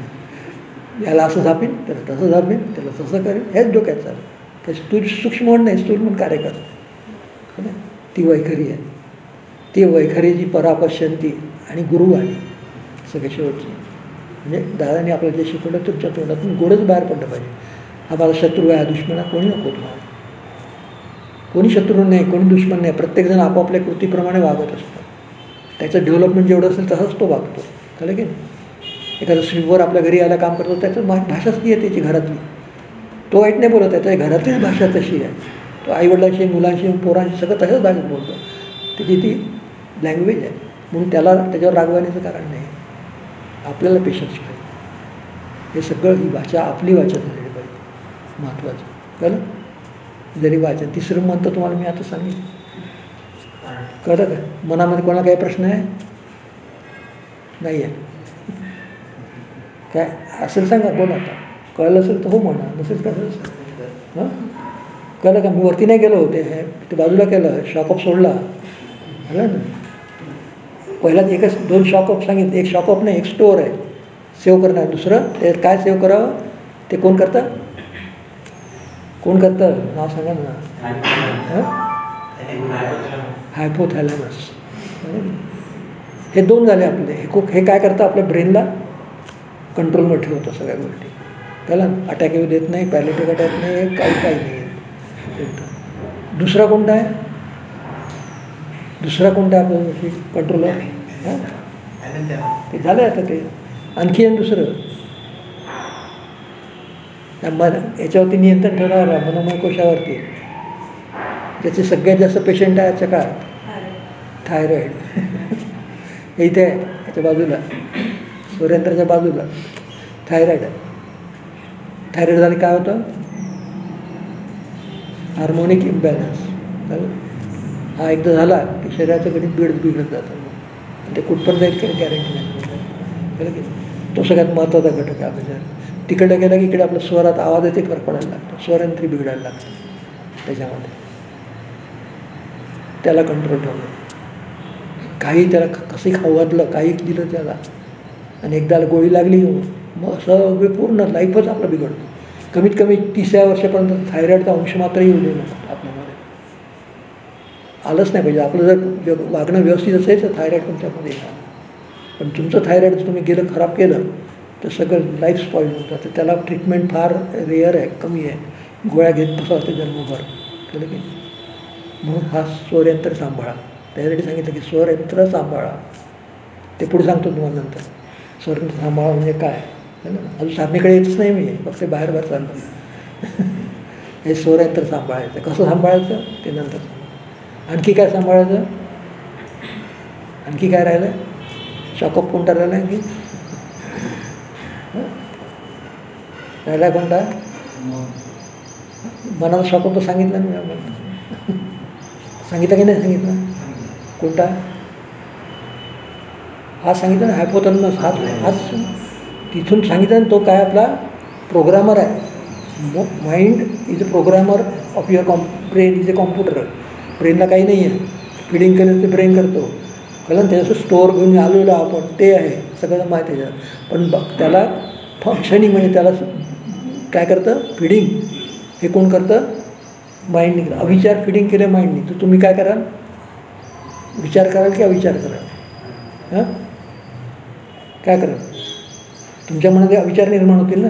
याला असं झापेन, त्याला तसं झापेन, त्याला तसं करेन, हेच डोक्यात चालेल. तर स्थूल सूक्ष्म म्हणून नाही, स्थूल म्हणून कार्य करतो, है ना. ती वैखरी आहे. ती वैखरीची परापश्यंती आणि गुरुवाणी सगळे शेवटची. म्हणजे दादाने आपल्याला जे शिकवलं तुमच्या तोंडातून गोडच बाहेर पडलं पाहिजे. हा माझा शत्रू आहे, हा दुश्मन आहे, कोणी नको तुम्हाला. कोणी शत्रू नाही, कोणी दुश्मन नाही. प्रत्येकजण आपापल्या कृतीप्रमाणे वागत असतो. त्याचं डेव्हलपमेंट जेवढं असेल तसंच तो वागतो, कळलं की नाही. एखादा स्वीपर आपल्या घरी यायला काम करतो, त्याचं भाषाच ती आहे त्याची घरातली. तो वाईट नाही बोलत आहे, त्याच्या घरातलीच भाषा तशी आहे. तो आईवडिलांशी, मुलांशी, पोरांशी सगळं तशाच भाषेत बोलतो. त्याची ती लँग्वेज आहे. म्हणून त्याला त्याच्यावर रागवण्याचं कारण नाही. आपल्याला पेशन्स पाहिजे. हे सगळं ही भाषा आपली भाषा झाली पाहिजे, महत्त्वाचं, कळलं. जरी वाचन तिसरं म्हणतं तुम्हाला मी आता सांगितलं, कळलं का. मनामध्ये कोणाला काही प्रश्न आहे, नाही आहे काय असेल सांगा, बोला. आता कळलं असेल तर हो म्हणा, नसेल का हां. कळलं का. मी वरती नाही गेलो होते, ते बाजूला केलं, शॉकअप सोडला, कळलं ना. पहिलाच एकच 2 शॉकअप सांगितले. एक शॉकअप नाही, एक स्टोअर आहे सेव्ह करणार. दुसरं ते काय सेव्ह करावं ते कोण करतं, कोण करतं नाव सांगा ना. हायपोथॅलॅमस. हे 2 झाले आपले. हे काय करतं, आपल्या ब्रेनला कंट्रोलमध्ये ठेवतो सगळ्या गोष्टी. त्याला अटॅक येऊ देत नाही, पॅलेटिक अटॅक नाही, काही नाही. दुसरा कोणता आहे, दुसरा कोणता आपल्या कंट्रोलर ते झालं आता. ते आणखी आहे दुसरं, याच्यावरती नियंत्रण ठेवणार आहे मनोमय कोशावरती. ज्याचे सगळ्यात जास्त पेशंट आहे आजच्या काळात थायरॉईड. इथे आहे याच्या बाजूला, स्वरेंद्राच्या बाजूला थायरॉईड आहे. थायरॉईड झाले काय होतं, हार्मोनिक इम्बॅलन्स. हा एकदा झाला की शरीराचं गणित बिघडत जातं. ते कुठपर्यंत जाईल काही गॅरंटी नाही, की तो सगळ्यात महत्त्वाचा घटक आहे आपल्या. तिकडं गेला की इकडे आपल्या स्वरात आवाजाचे फरक पडायला लागतो, स्वरंत्री बिघडायला लागतं त्याच्यामध्ये. त्याला कंट्रोल ठेवणं. काही त्याला कसंही खाऊ घातलं, काही दिलं त्याला, आणि एकदा गोळी लागली मग सगळं पूर्ण लाईफच आपलं बिघडतं. कमीत कमी 30व्या वर्षापर्यंत थायरॉईडचा अंश मात्र येऊ देऊ नका आपल्यामध्ये. आलंच नाही पाहिजे. आपलं जर वागणं व्यवस्थित असेल तर थायरॉईड पण त्यामध्ये येणार. पण तुमचं थायरॉईड तुम्ही गेलं खराब केलं तर सगळं लाईफ स्पॉईल होतं. तर त्याला ट्रीटमेंट फार रेअर आहे, कमी आहे. गोळ्या घेत बसा असते जन्मभर, कळलं की. म्हणून हा स्वरयंत्र सांभाळा. त्यासाठी सांगितलं की स्वरयंत्र सांभाळा. ते पुढे सांगतो तुम्हाला नंतर. स्वरयंत्र सांभाळा म्हणजे काय, है ना. अजून साधनेकडे येतच नाही मी, फक्त बाहेर बाहेर चाललं. हे स्वरयंत्र सांभाळायचं. कसं सांभाळायचं ते नंतर. आणखी काय सांभाळायचं, आणखी काय राहिलं, शॉकअप कोणता राहिला आणखी, राहिला कोणता, मनाला शॉकअप तर सांगितलं ना, सांगितलं की नाही सांगितलं, कोणता, हा सांगितलं ना, हायपोथॅलॅमस. हाच तिथून सांगितलं ना, तो काय आपला प्रोग्रामर आहे. Mind is a programmer of your brain is a computer. ब्रेनला काही नाही आहे, फिडिंग केलं ते ब्रेन करतो, कळलं ना. त्याचं स्टोअर घेऊन आलेलो आपण, ते आहे सगळं माहिती आहे त्याच्यात. पण त्याला फंक्शनिंग म्हणजे त्याला काय करतं, फिडिंग हे कोण करतं, माइंडने केलं. अविचार फिडिंग केलं माइंडने. तर तुम्ही काय कराल, विचार कराल की अविचार कराल, हां काय कराल. तुमच्या मनात अविचार निर्माण होतील ना.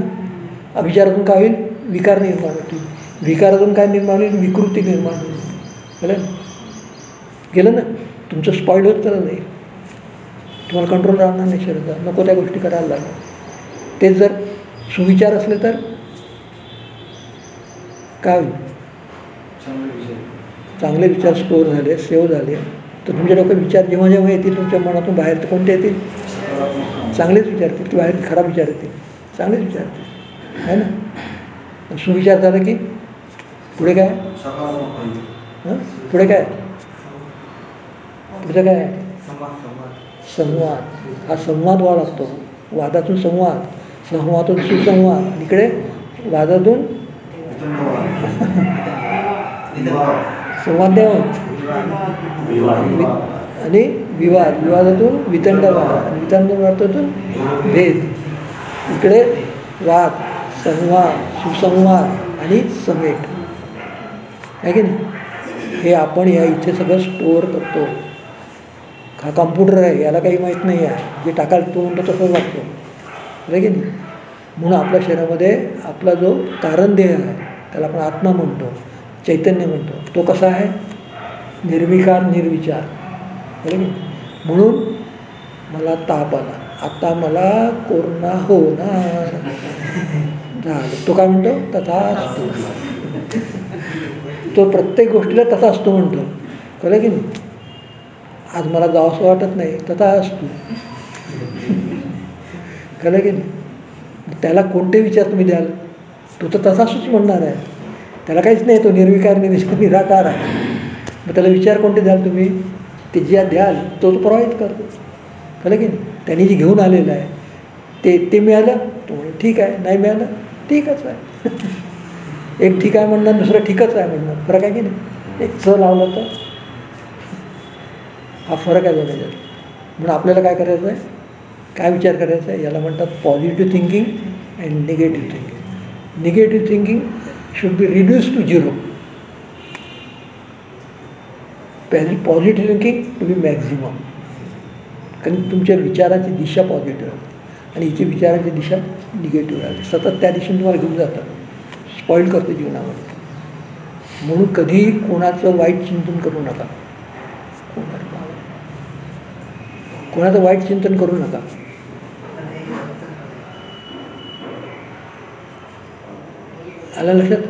अविचारातून काय होईल, विकार निर्माण होतील. विकारातून काय निर्माण होईल, विकृती निर्माण होईल. कळलं गेलं ना. तुमचं स्पॉइल होत तर नाही, तुम्हाला कंट्रोल राहणार नाही शरीराचा. नको त्या गोष्टी करायला लागणार. तेच जर सुविचार असले तर काय होईल, चांगले विचार स्टोअर झाले, सेव्ह झाले, तर तुमच्या डोक्यात विचार जेव्हा जेव्हा येतील तुमच्या मनातून बाहेर, तर कोणते येतील, चांगलेच विचार येतील. की बाहेर खराब विचार येतील, चांगलेच विचार येतील, आहे ना. सुविचार झालं की पुढे काय, पुढे काय, पुढे काय, संवाद. हा संवाद व्हावा लागतो. वादातून संवाद, संवादातून सुसंवाद, आणि इकडे वादातून संवाद द्यावा आणि विवाद, विवादातून वितंडवाद, आणि वितंडवादातून भेद. इकडे वाद, संवाद, सुसंवाद आणि समेट, आहे की नाही. हे आपण या इथे सगळं स्टोअर करतो. हा कॉम्प्युटर आहे, याला काही माहीत नाही आहे. जे टाकायला तो म्हणतो तसंच वागतो, आहे की नाही. म्हणून आपल्या शरीरामध्ये आपला जो कारणदेह आहे, त्याला आपण आत्मा म्हणतो, चैतन्य म्हणतो, तो कसा आहे, निर्विकार निर्विचार, आहे की नाही. म्हणून मला ताप आला, आता मला कोरोना होणार झालं, तो काय म्हणतो, तथा असतो. तो प्रत्येक गोष्टीला तसा असतो म्हणतो, कळलं की नाही. आज मला जावंसं वाटत नाही, तथा असतो, कळलं की नाही. त्याला कोणते विचार तुम्ही द्याल, तो तर तसाच म्हणणार आहे. त्याला काहीच नाही, तो निर्विकार निराकार आहे. मग त्याला विचार कोणते द्याल तुम्ही, ते जे द्याल तो प्रभावित करतो, कळलं की नाही. त्यांनी जे घेऊन आलेलं आहे ते मिळालं, तो ठीक आहे, नाही मिळालं ठीकच आहे. एक ठीक आहे म्हणणार, दुसरं ठीकच आहे म्हणणार, फरक आहे की नाही. एक च लावलं तर हा फरक आहे दोन्हीच्यात. म्हणून आपल्याला काय करायचं आहे, काय विचार करायचा आहे, याला म्हणतात positive thinking and negative thinking. Negative thinking should be reduce to 0. Positive thinking to be maximum. कारण तुमच्या विचाराची दिशा पॉझिटिव्ह आहे आणि हिची विचाराची दिशा निगेटिव्ह आहे. सतत त्या दिशेने तुम्हाला घेऊन जातात, स्पॉईल करते जीवनामध्ये. म्हणून कधीही कोणाचं वाईट चिंतन करू नका, कोणाचं वाईट चिंतन करू नका. आलं लक्षात,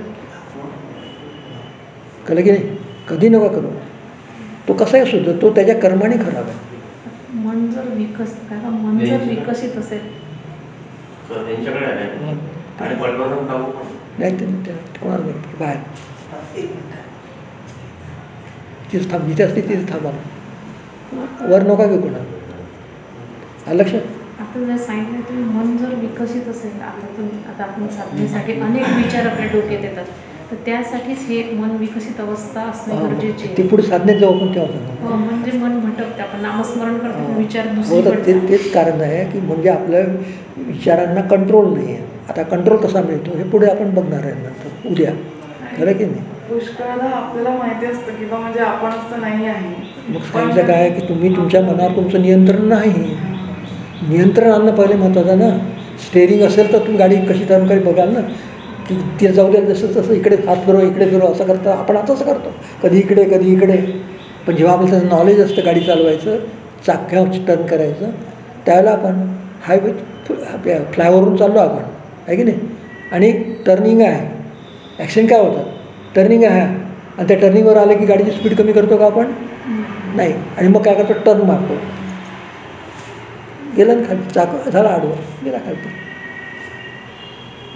कळलं की नाही. कधी नका करू. तो कसाही असू दे, तो त्याच्या कर्माने खराब आहे. मन जर मन जर विकसित असेल नाही ते कोणाला नाही, बाहेर तिथं थांब, जिथे असते तिथे थांबा, वर नका घेऊ कोणा. आलं लक्षात. आता जर सांगितलं तुम्ही, मन जर विकसित असेल, आता आपण साधनेसाठी अनेक विचार आपल्या डोक्यात येतात, तर त्यासाठीच हे मन विकसित अवस्था असणे गरजेचे आहे. ते पुढे साधनेत जाऊ आपण तेव्हा. म्हणजे मन भटकते, आपण नामस्मरण करतो, विचार हो, दुसरे. तर तेच कारण आहे की म्हणजे आपल्या विचारांना कंट्रोल नाही आहे. आता कंट्रोल कसा मिळतो हे पुढे आपण बघणार आहे नंतर, उद्या, खरं की नाही. पुष्कळदा आपल्याला माहिती असतं की बा म्हणजे आपणच तर नाही आहे. मग सांगितलं काय की तुम्ही तुमच्या मनावर तुमचं नियंत्रण नाही, नियंत्रण आणणं पहिले महत्त्वाचं ना. स्टेअरिंग असेल तर तुम्ही गाडी कशी टर्न करी बघाल ना, की तिला जाऊ द्याल जसं तसं इकडे हात फिरवा इकडे फिरवा असं करता आपण आता असं करतो, कधी इकडे कधी इकडे. पण जेव्हा आपल्याला त्याचं नॉलेज असतं गाडी चालवायचं, चाक्यावर टर्न करायचं, त्यावेळेला आपण हायवे फ्लायओव्हरवरून चाललो आपण, आहे की नाही, आणि टर्निंग आहे, ॲक्सिडेंट काय होतं, टर्निंग आहे, आणि त्या टर्निंगवर आलं की गाडीची स्पीड कमी करतो का आपण, नाही, आणि मग काय करतो, टर्न मारतो, गेलं ना खाली, चाक झाला आडवा, गेला खाली.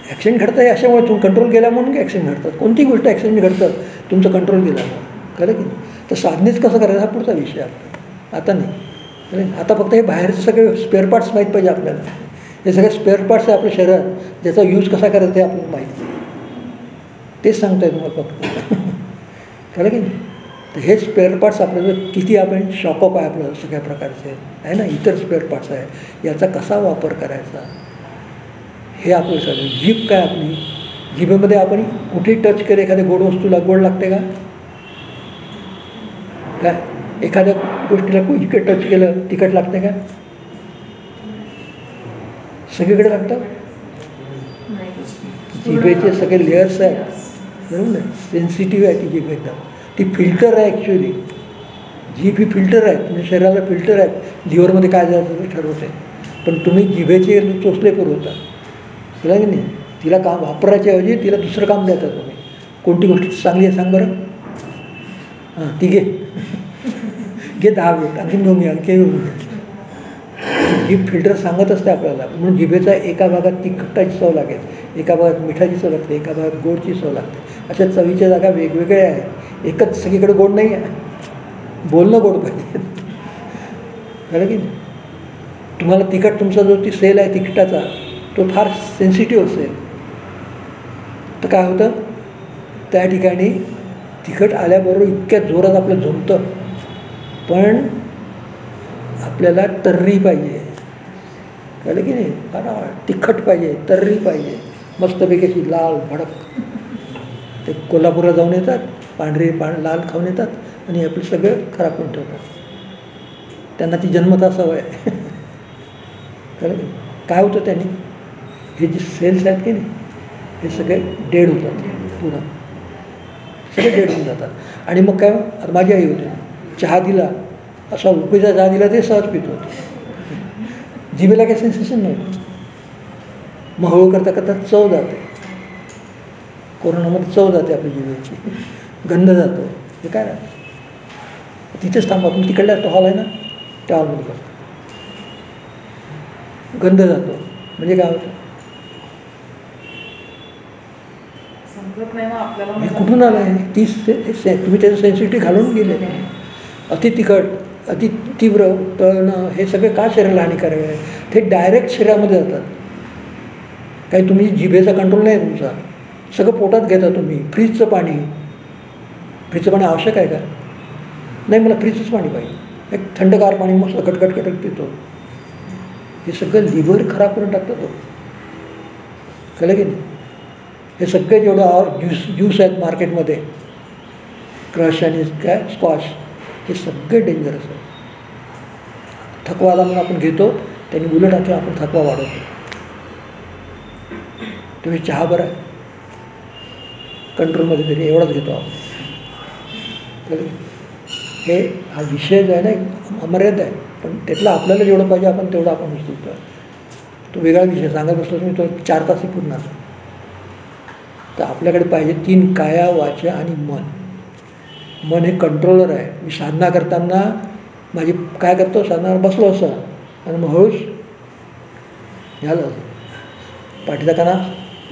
ॲक्सिडेंट घडतं आहे अशामुळे तुम्ही कंट्रोल केला म्हणून ॲक्सिडेंट घडतात. कोणती गोष्ट ॲक्सिडेंट घडतं तुमचं कंट्रोल केल्यामुळे, कळलं की नाही. तर साधनेच कसं करायचं हा पुढचा विषय आपला, आता नाही. आता फक्त हे बाहेरचे सगळे स्पेअर पार्ट्स माहीत पाहिजे आपल्याला. हे सगळे स्पेअर पार्ट्स आहे आपल्या शरीरात, ज्याचा यूज कसा करायचा ते आपल्याला माहिती आहे, तेच सांगता येईल तुम्हाला फक्त, कळलं की नाही. तर हे स्पेअर पार्ट्स आपल्याला किती आपण शॉकअप आहे आपलं सगळ्या प्रकारचे आहे ना, इतर स्पेअर पार्ट्स आहे, याचा कसा वापर करायचा हे आपलं सगळं. जीभ काय आपली, जिभेमध्ये आपण कुठेही टच केलं एखाद्या गोड वस्तूला गोड लागते का, काय एखाद्या गोष्टीला इकडे टच केलं तिखट लागते का, सगळीकडे लागतं. जिभेचे सगळे लेयर्स आहेत बरोबर ना, सेन्सिटिव्ह आहे ती जीभ एकदम, ती फिल्टर आहे ॲक्च्युली. जीभ ही फिल्टर आहे, तुमच्या शरीराला फिल्टर आहे, लिव्हरमध्ये काय जायचं ते ठरवते. पण तुम्ही जिभेचे चोचले पुरवता, तिला की नाही, तिला काम वापरायच्या ऐवजी तिला दुसरं काम देता तुम्ही. कोणती गोष्ट चांगली आहे सांग बरं, हां ती घे घे 10 मिनिट आणखी 2 मिनिट आणखी 2 मिनिट. जीभ फिल्टर सांगत असते आपल्याला. म्हणून जिभेचा एका भागात तिखटाची चव लागेल, एका भागात मिठाची चव लागते, एका भागात गोडची चव लागते. अशा चवीच्या जागा वेगवेगळ्या आहेत, एकच सगळीकडे गोड नाही आहे. बोलणं गोड पाहिजे, कळलं की नाही. तुम्हाला तिखट, तुमचा जो ती सेल आहे तिखटाचा तो फार सेन्सिटिव्ह असेल तर काय होतं, त्या ठिकाणी तिखट आल्याबरोबर इतक्या जोरात आपलं झोंबतं. पण आपल्याला तर्री पाहिजे, कळलं की नाही, फार तिखट पाहिजे, तर्री पाहिजे, मस्तपैकी अशी लाल भडक. ते कोल्हापूरला जाऊन येतात, लाल खाऊन येतात आणि आपलं सगळं खराब करून ठेवतात. त्यांना ती जन्मता सवय आहे, कळलं की काय होतं त्यांनी, हे जे सेल्स आहेत की नाही हे सगळे डेड होतात, पुन्हा सगळे डेड होऊन जातात. आणि मग काय, आता माझी आई होते, चहा दिला असा उकळीचा चहा दिला ते सहज पित होतं, जिभेला काही सेन्सेशन नव्हतं. मग हळू करता करता चव जाते, कोरोनामध्ये चव जाते आपली जिभेची, गंध जातो, हे काय राहतं. तिथेच थांबा तुम्ही, तिकडल्या तो हॉल आहे ना त्या हॉलमध्ये बसा, गंध जातो म्हणजे काय होतं, समजत नाही ना आपल्याला. हे कुठून आलं आहे, तुम्ही त्याचं सेन्सिटिव्ह घालून गेले. अति तिखट, अति तीव्र तळणं हे सगळे का शरीराला हानिकारक आहे, ते डायरेक्ट शरीरामध्ये जातात. काही तुम्ही जिभेचा कंट्रोल नाही तुमचा, सगळं पोटात घेता तुम्ही. फ्रीजचं पाणी आवश्यक आहे का, नाही, मला फ्रीजचंच पाणी पाहिजे, एक थंडगार पाणी मस्त कटकट पितो. हे सगळं लिव्हर खराब करून टाकतं तो, कळलं की नाही. हे सगळे जेवढं ज्यूस आहेत मार्केटमध्ये, क्रश आणि काय स्क्वॉश, हे सगळे डेंजरस आहे. थकवा आला म्हणून आपण घेतो, त्यांनी उलट आता आपण थकवा वाढवतो. तुम्ही चहा बरा कंट्रोलमध्ये तरी एवढाच घेतो आपण. हे हा विषय जो आहे ना अमर्याद आहे, पण त्यातलं आपल्याला जेवढं पाहिजे आपण तेवढं आपण उचलतो. तो वेगळा विषय सांगत बसलो तुम्ही, तो 4 तासही पूर्ण. तर आपल्याकडे पाहिजे 3 काया, वाचा आणि मन. मन हे कंट्रोलर आहे. मी साधना करताना माझी काय करतो, साधनावर बसलो असं आणि मग हळूच झालं, पाठीचा कणा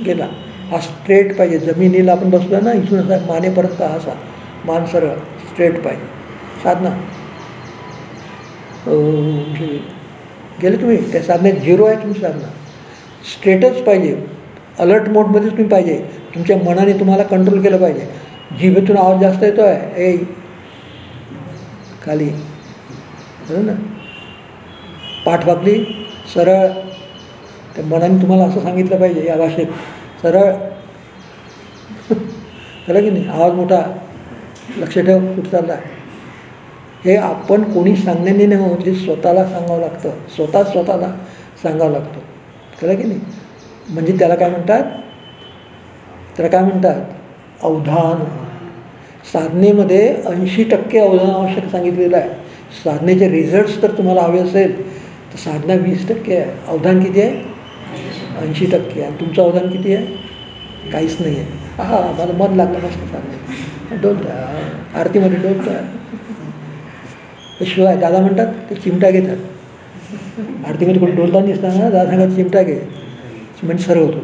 गेला. हा स्ट्रेट पाहिजे, जमिनीला आपण बसलो ना इथून असा मानेपर्यंत असा मान सरळ स्ट्रेट पाहिजे. साधना गेले तुम्ही, त्या साधनेत 0 आहे तुमची साधना, स्ट्रेटच पाहिजे. अलर्ट मोडमध्येच तुम्ही पाहिजे, तुमच्या मनाने तुम्हाला कंट्रोल केलं पाहिजे. जिभेतून आवाज जास्त येतो आहे, ए खाली, बरोबर ना, पाठ वाकली सरळ, त्या मनाने तुम्हाला असं सांगितलं पाहिजे या भाषेत, सरळ, कळलं की नाही. आवाज मोठा, लक्ष ठेव कुठं चालला आहे, हे आपण कोणी सांगण्याने नाही होत, हे स्वतःला सांगावं लागतं, स्वतःला सांगावं लागतं, कळलं की नाही. म्हणजे त्याला काय म्हणतात अवधान. साधनेमध्ये 80% अवधान आवश्यक सांगितलेलं आहे. साधनेचे रिझल्ट्स तर तुम्हाला हवे असेल तर साधना 20% आहे, अवधान किती आहे 80%. आणि तुमचं अवधान किती आहे? काहीच नाही आहे. माझं मन लागलं मस्त साधने, डोलतं आरतीमध्ये डोलतं. शिवाय दादा म्हणतात ते चिमटा घेतात, आरतीमध्ये कोणी डोलताना दिसताना दादा सांगतात चिमटा घे, म्हणजे सर्व होतो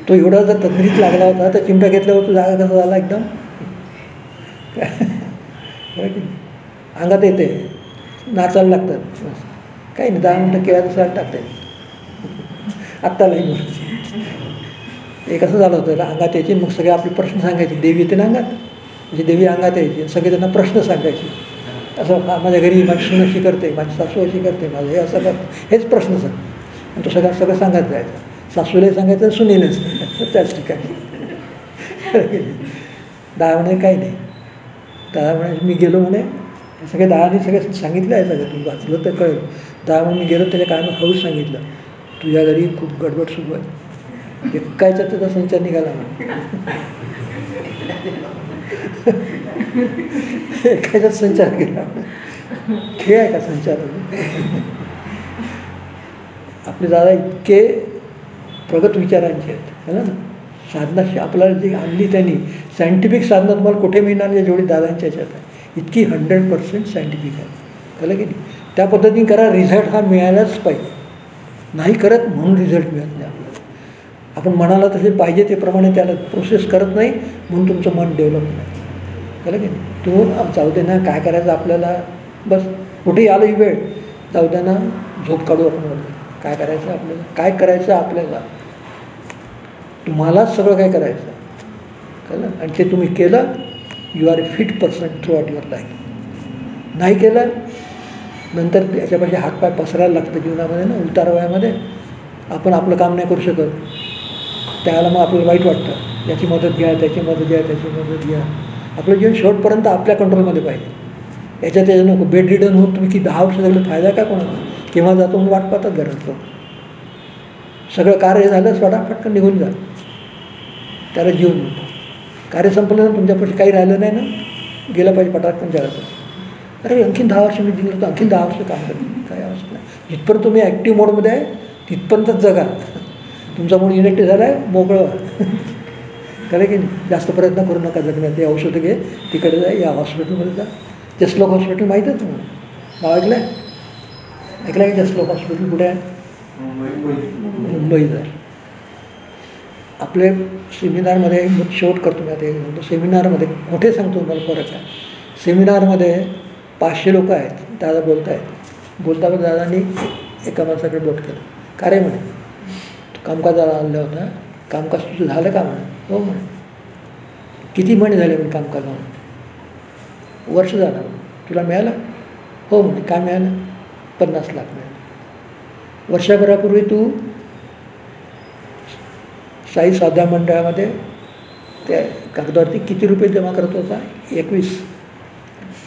तो एवढा जर तंद्रीत लागला होता तर चिमटा घेतल्यावर तो जागा कसा झाला एकदम अंगात येते, नाचायला लागतात. काही नाही 10 मिनटं केळ्याचं साल टाकता येईल आत्ता नाही. हे कसं झालं होतं, अंगात यायची मग सगळे आपले प्रश्न सांगायचे. देवी येते ना अंगात, म्हणजे देवी अंगात यायची, सगळे त्यांना प्रश्न सांगायचे. असं माझ्या घरी माझी सून अशी करते, माझी सासू अशी करते, माझं हे असं करतं, हेच प्रश्न सांग. आणि तो सगळं सांगत जायचं. सासूलाही सांगायचं, सुनेनच त्याच ठिकाणी. दादा म्हणे काही नाही, दादा म्हणे मी गेलो म्हणे, हे सगळे दादाने सगळे सांगितलं आहे, सगळं तुम्ही वाचलं तर कळेल. दादा म्हणे मी गेलो त्याच्या कायम हळूच सांगितलं, तुझ्या घरी खूप गडबड सुरू आहे. एकायचा त्याचा संचार निघाला म्हणे, एकायचाच संचार केला. खेळ आहे का संचार? आपले दादा इतके प्रगत विचारांचे आहेत, है ना. साधना आपल्याला जी आणली त्यांनी, सायंटिफिक साधना तुम्हाला कुठे मिळणार नाही जेवढी दादांच्या ह्याच्यात आहे. इतकी 100% सायंटिफिक आहे, कळलं की नाही. त्या पद्धतीने करा, रिझल्ट हा मिळायलाच पाहिजे. नाही करत म्हणून रिझल्ट मिळत नाही आपल्याला. आपण मनाला तसे पाहिजे ते प्रमाणे त्याला प्रोसेस करत नाही म्हणून तुमचं मन डेव्हलप नाही, कळलं की नाही. तो जाऊ दे ना, काय करायचं आपल्याला, बस कुठेही आलं ही वेळ, जाऊ द्या ना, झोप काढू आपण. काय करायचं आपल्याला, काय करायचं आपल्याला, तुम्हालाच सगळं काय करायचं, कळलं. आणि ते तुम्ही केलं, you are a fit person throughout your life. नाही केलं नंतर याच्यापाशी हातपाय पसरायला लागतं जीवनामध्ये ना. उतार वयामध्ये आपण आपलं काम नाही करू शकत, त्यावेळेला मग आपल्याला वाईट वाटतं, याची मदत घ्या, त्याची मदत घ्या, त्याची मदत घ्या. आपलं जीवन शेवटपर्यंत आपल्या कंट्रोलमध्ये पाहिजे. याच्यात त्याच्या नको बेड रिडन होत तुम्ही की 10 वर्ष झालं, फायदा काय कोणाला, केव्हा जातो म्हणून वाट पाहतात घरात लोक. सगळं कार्य झालं स्वतः पटकन निघून जा, त्याला जीवन म्हणतो. कार्य संपलं ना, तुमच्यापाशी काही राहिलं नाही ना, गेलं पाहिजे पटाकन जगात. अरे आणखीन 10 वर्ष मी दिलं तर आणखीन 10 वर्ष काम करते, काही आवश्यक नाही. जिथपर्यंत तुम्ही ॲक्टिव्ह मोडमध्ये आहे तिथपर्यंतच जगा. तुमचा मूड इनेक्टिव्ह झाला आहे, मोकळं कळलं की नाही. जास्त प्रयत्न करू नका जगण्यात. ते औषधं घे, तिकडे जा, या हॉस्पिटलमध्ये जा. जसलोक हॉस्पिटल माहीत आहे तुम्हाला, नाव ऐकलं आहे? ऐकलं आहे जसलोक हॉस्पिटल कुठे आहे? मुंबईत आहे. आपले सेमिनारमध्ये शेवट करतो मी आता, सेमिनारमध्ये कुठे सांगतो तुम्हाला फरक आहे. सेमिनारमध्ये 500 लोक आहेत, दादा बोलत आहेत. बोलता दादानी एका माणसाकडे बोट केलं, का रे म्हणे, कामकाजाला आणलं होता, कामकाज तुझं झालं का म्हणे. हो म्हणे. किती महिने झाले म्हणे कामकाज म्हणून. वर्ष झालं. तुला मिळालं? हो म्हणे. काय मिळालं? 50 लाख मिळालं. वर्षभरापूर्वी तू साई साध्या मंडळामध्ये त्या कागदावरती किती रुपये जमा करत होता? 21.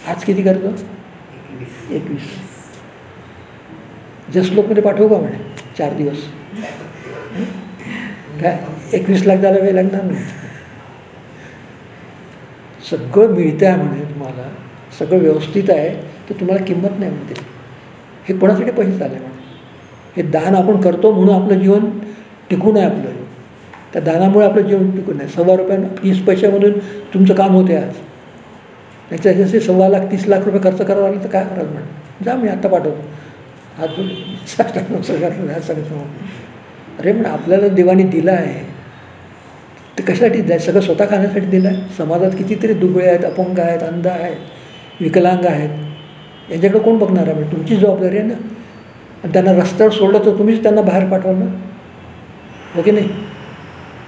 आज किती करतो? 21. जसलोकमध्ये पाठवू का म्हणे 4 दिवस. काय 21 लाख झाला वेळ लागणार नाही. सगळं मिळतं आहे म्हणे तुम्हाला, सगळं व्यवस्थित आहे, तर तुम्हाला किंमत नाही म्हणते. हे कोणासाठी पैसे झाले म्हणे. हे दान आपण करतो म्हणून आपलं जीवन टिकून आहे. आपलं त्या दानामुळे आपलं जीवन टिकून आहे. 1.25 रुपयानं 30 पैशामधून तुमचं काम होते आज. त्याच्या जसे 1.25 लाख 30 लाख रुपये खर्च करावं लागलं तर काय कराल म्हणे. जा मी आत्ता पाठवतो. आज सगळं अरे पण आपल्याला देवाने दिलं आहे ते कशासाठी द्याय? सगळं स्वतः खाण्यासाठी दिलं आहे. समाजात कितीतरी दुबळे आहेत, अपंग आहेत, अंध आहेत, विकलांग आहेत. यांच्याकडे कोण बघणार आहे? म्हणजे तुमची जबाबदारी आहे ना. आणि त्यांना रस्त्यावर सोडलं तर तुम्हीच त्यांना बाहेर पाठवाल ना, हो की नाही.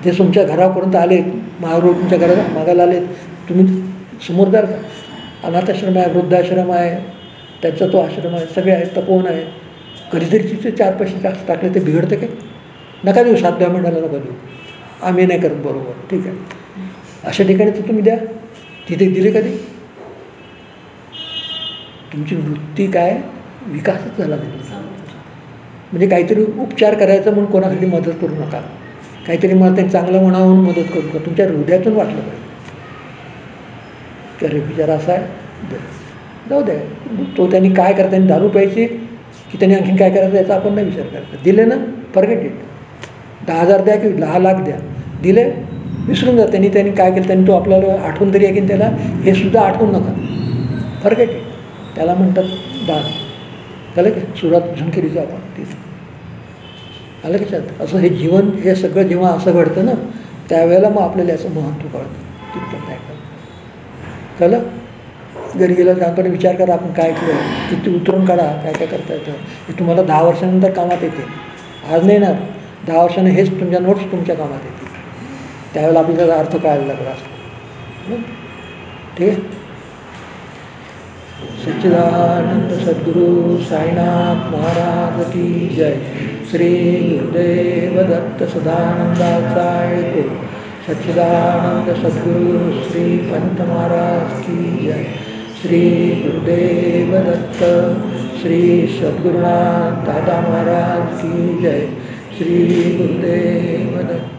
जे तुमच्या घरापर्यंत आले, महारोड तुमच्या घरात मागायला आले, तुम्ही समोर द्याल का? अनाथाश्रम आहे, वृद्धाश्रम आहे, त्यांचा तो आश्रम आहे, सगळे आहेत, तपोवन आहे. कधीतरी तिथे 4 पैसे जास्त टाकले ते बिघडतं काय? नका देऊ, 7 महिन्याला नका देऊ, आम्ही नाही करत बरोबर, ठीक आहे. अशा ठिकाणी तर तुम्ही द्या. तिथे दिले कधी? तुमची वृत्ती काय विकासच झाला नाही. म्हणजे काहीतरी उपचार करायचा म्हणून कोणासाठी मदत करू नका. काहीतरी मला त्यांनी चांगलं म्हणावं म्हणून मदत करू नका. तुमच्या हृदयातून वाटलं पाहिजे की अरे विचार असा आहे, जाऊ द्या. तो त्यांनी काय करता, त्यांनी दारू प्यायची की त्यांनी आणखीन काय करायचं याचा आपण नाही विचार करायचा. दिले ना, फॉरगेट इट. 10,000 द्या की 10 लाख द्या, दिले, विसरून जा. त्यांनी काय केलं, त्यांनी तो आपल्याला आठवून तरी आहे की त्याला हे सुद्धा आठवून नका, फॉरगेट इट. त्याला म्हणतात दान. त्याला की सुरात झुंकेरीचं आपण तिथं आलं की त्यात असं हे जीवन हे सगळं जेव्हा असं घडतं ना त्यावेळेला मग आपल्याला याचं महत्त्व कळतं. तिथं काय करतं कळलं. घरी गेलं त्याकडे विचार करा आपण काय केलं, किती उतरून काढा, काय काय करता येतं. हे तुम्हाला 10 वर्षानंतर कामात येते. आज नाही येणार, 10 वर्षाने हेच तुमच्या नोट्स तुमच्या कामात येतील. त्यावेळेला आपल्याला अर्थ कळायला लागला असतो. ठीक आहे. सच्चिदानंद सद्गुरु साईनाथ महाराज की जय. श्री गुरुदेव दत्त सदानंदाचा ऐको. सच्चिदानंद सद्गुरु श्री पंत महाराज की जय. श्री गुरुदेव दत्त श्री सद्गुरुनाथ दादा महाराज की जय. श्री गुरुदेव दत्त.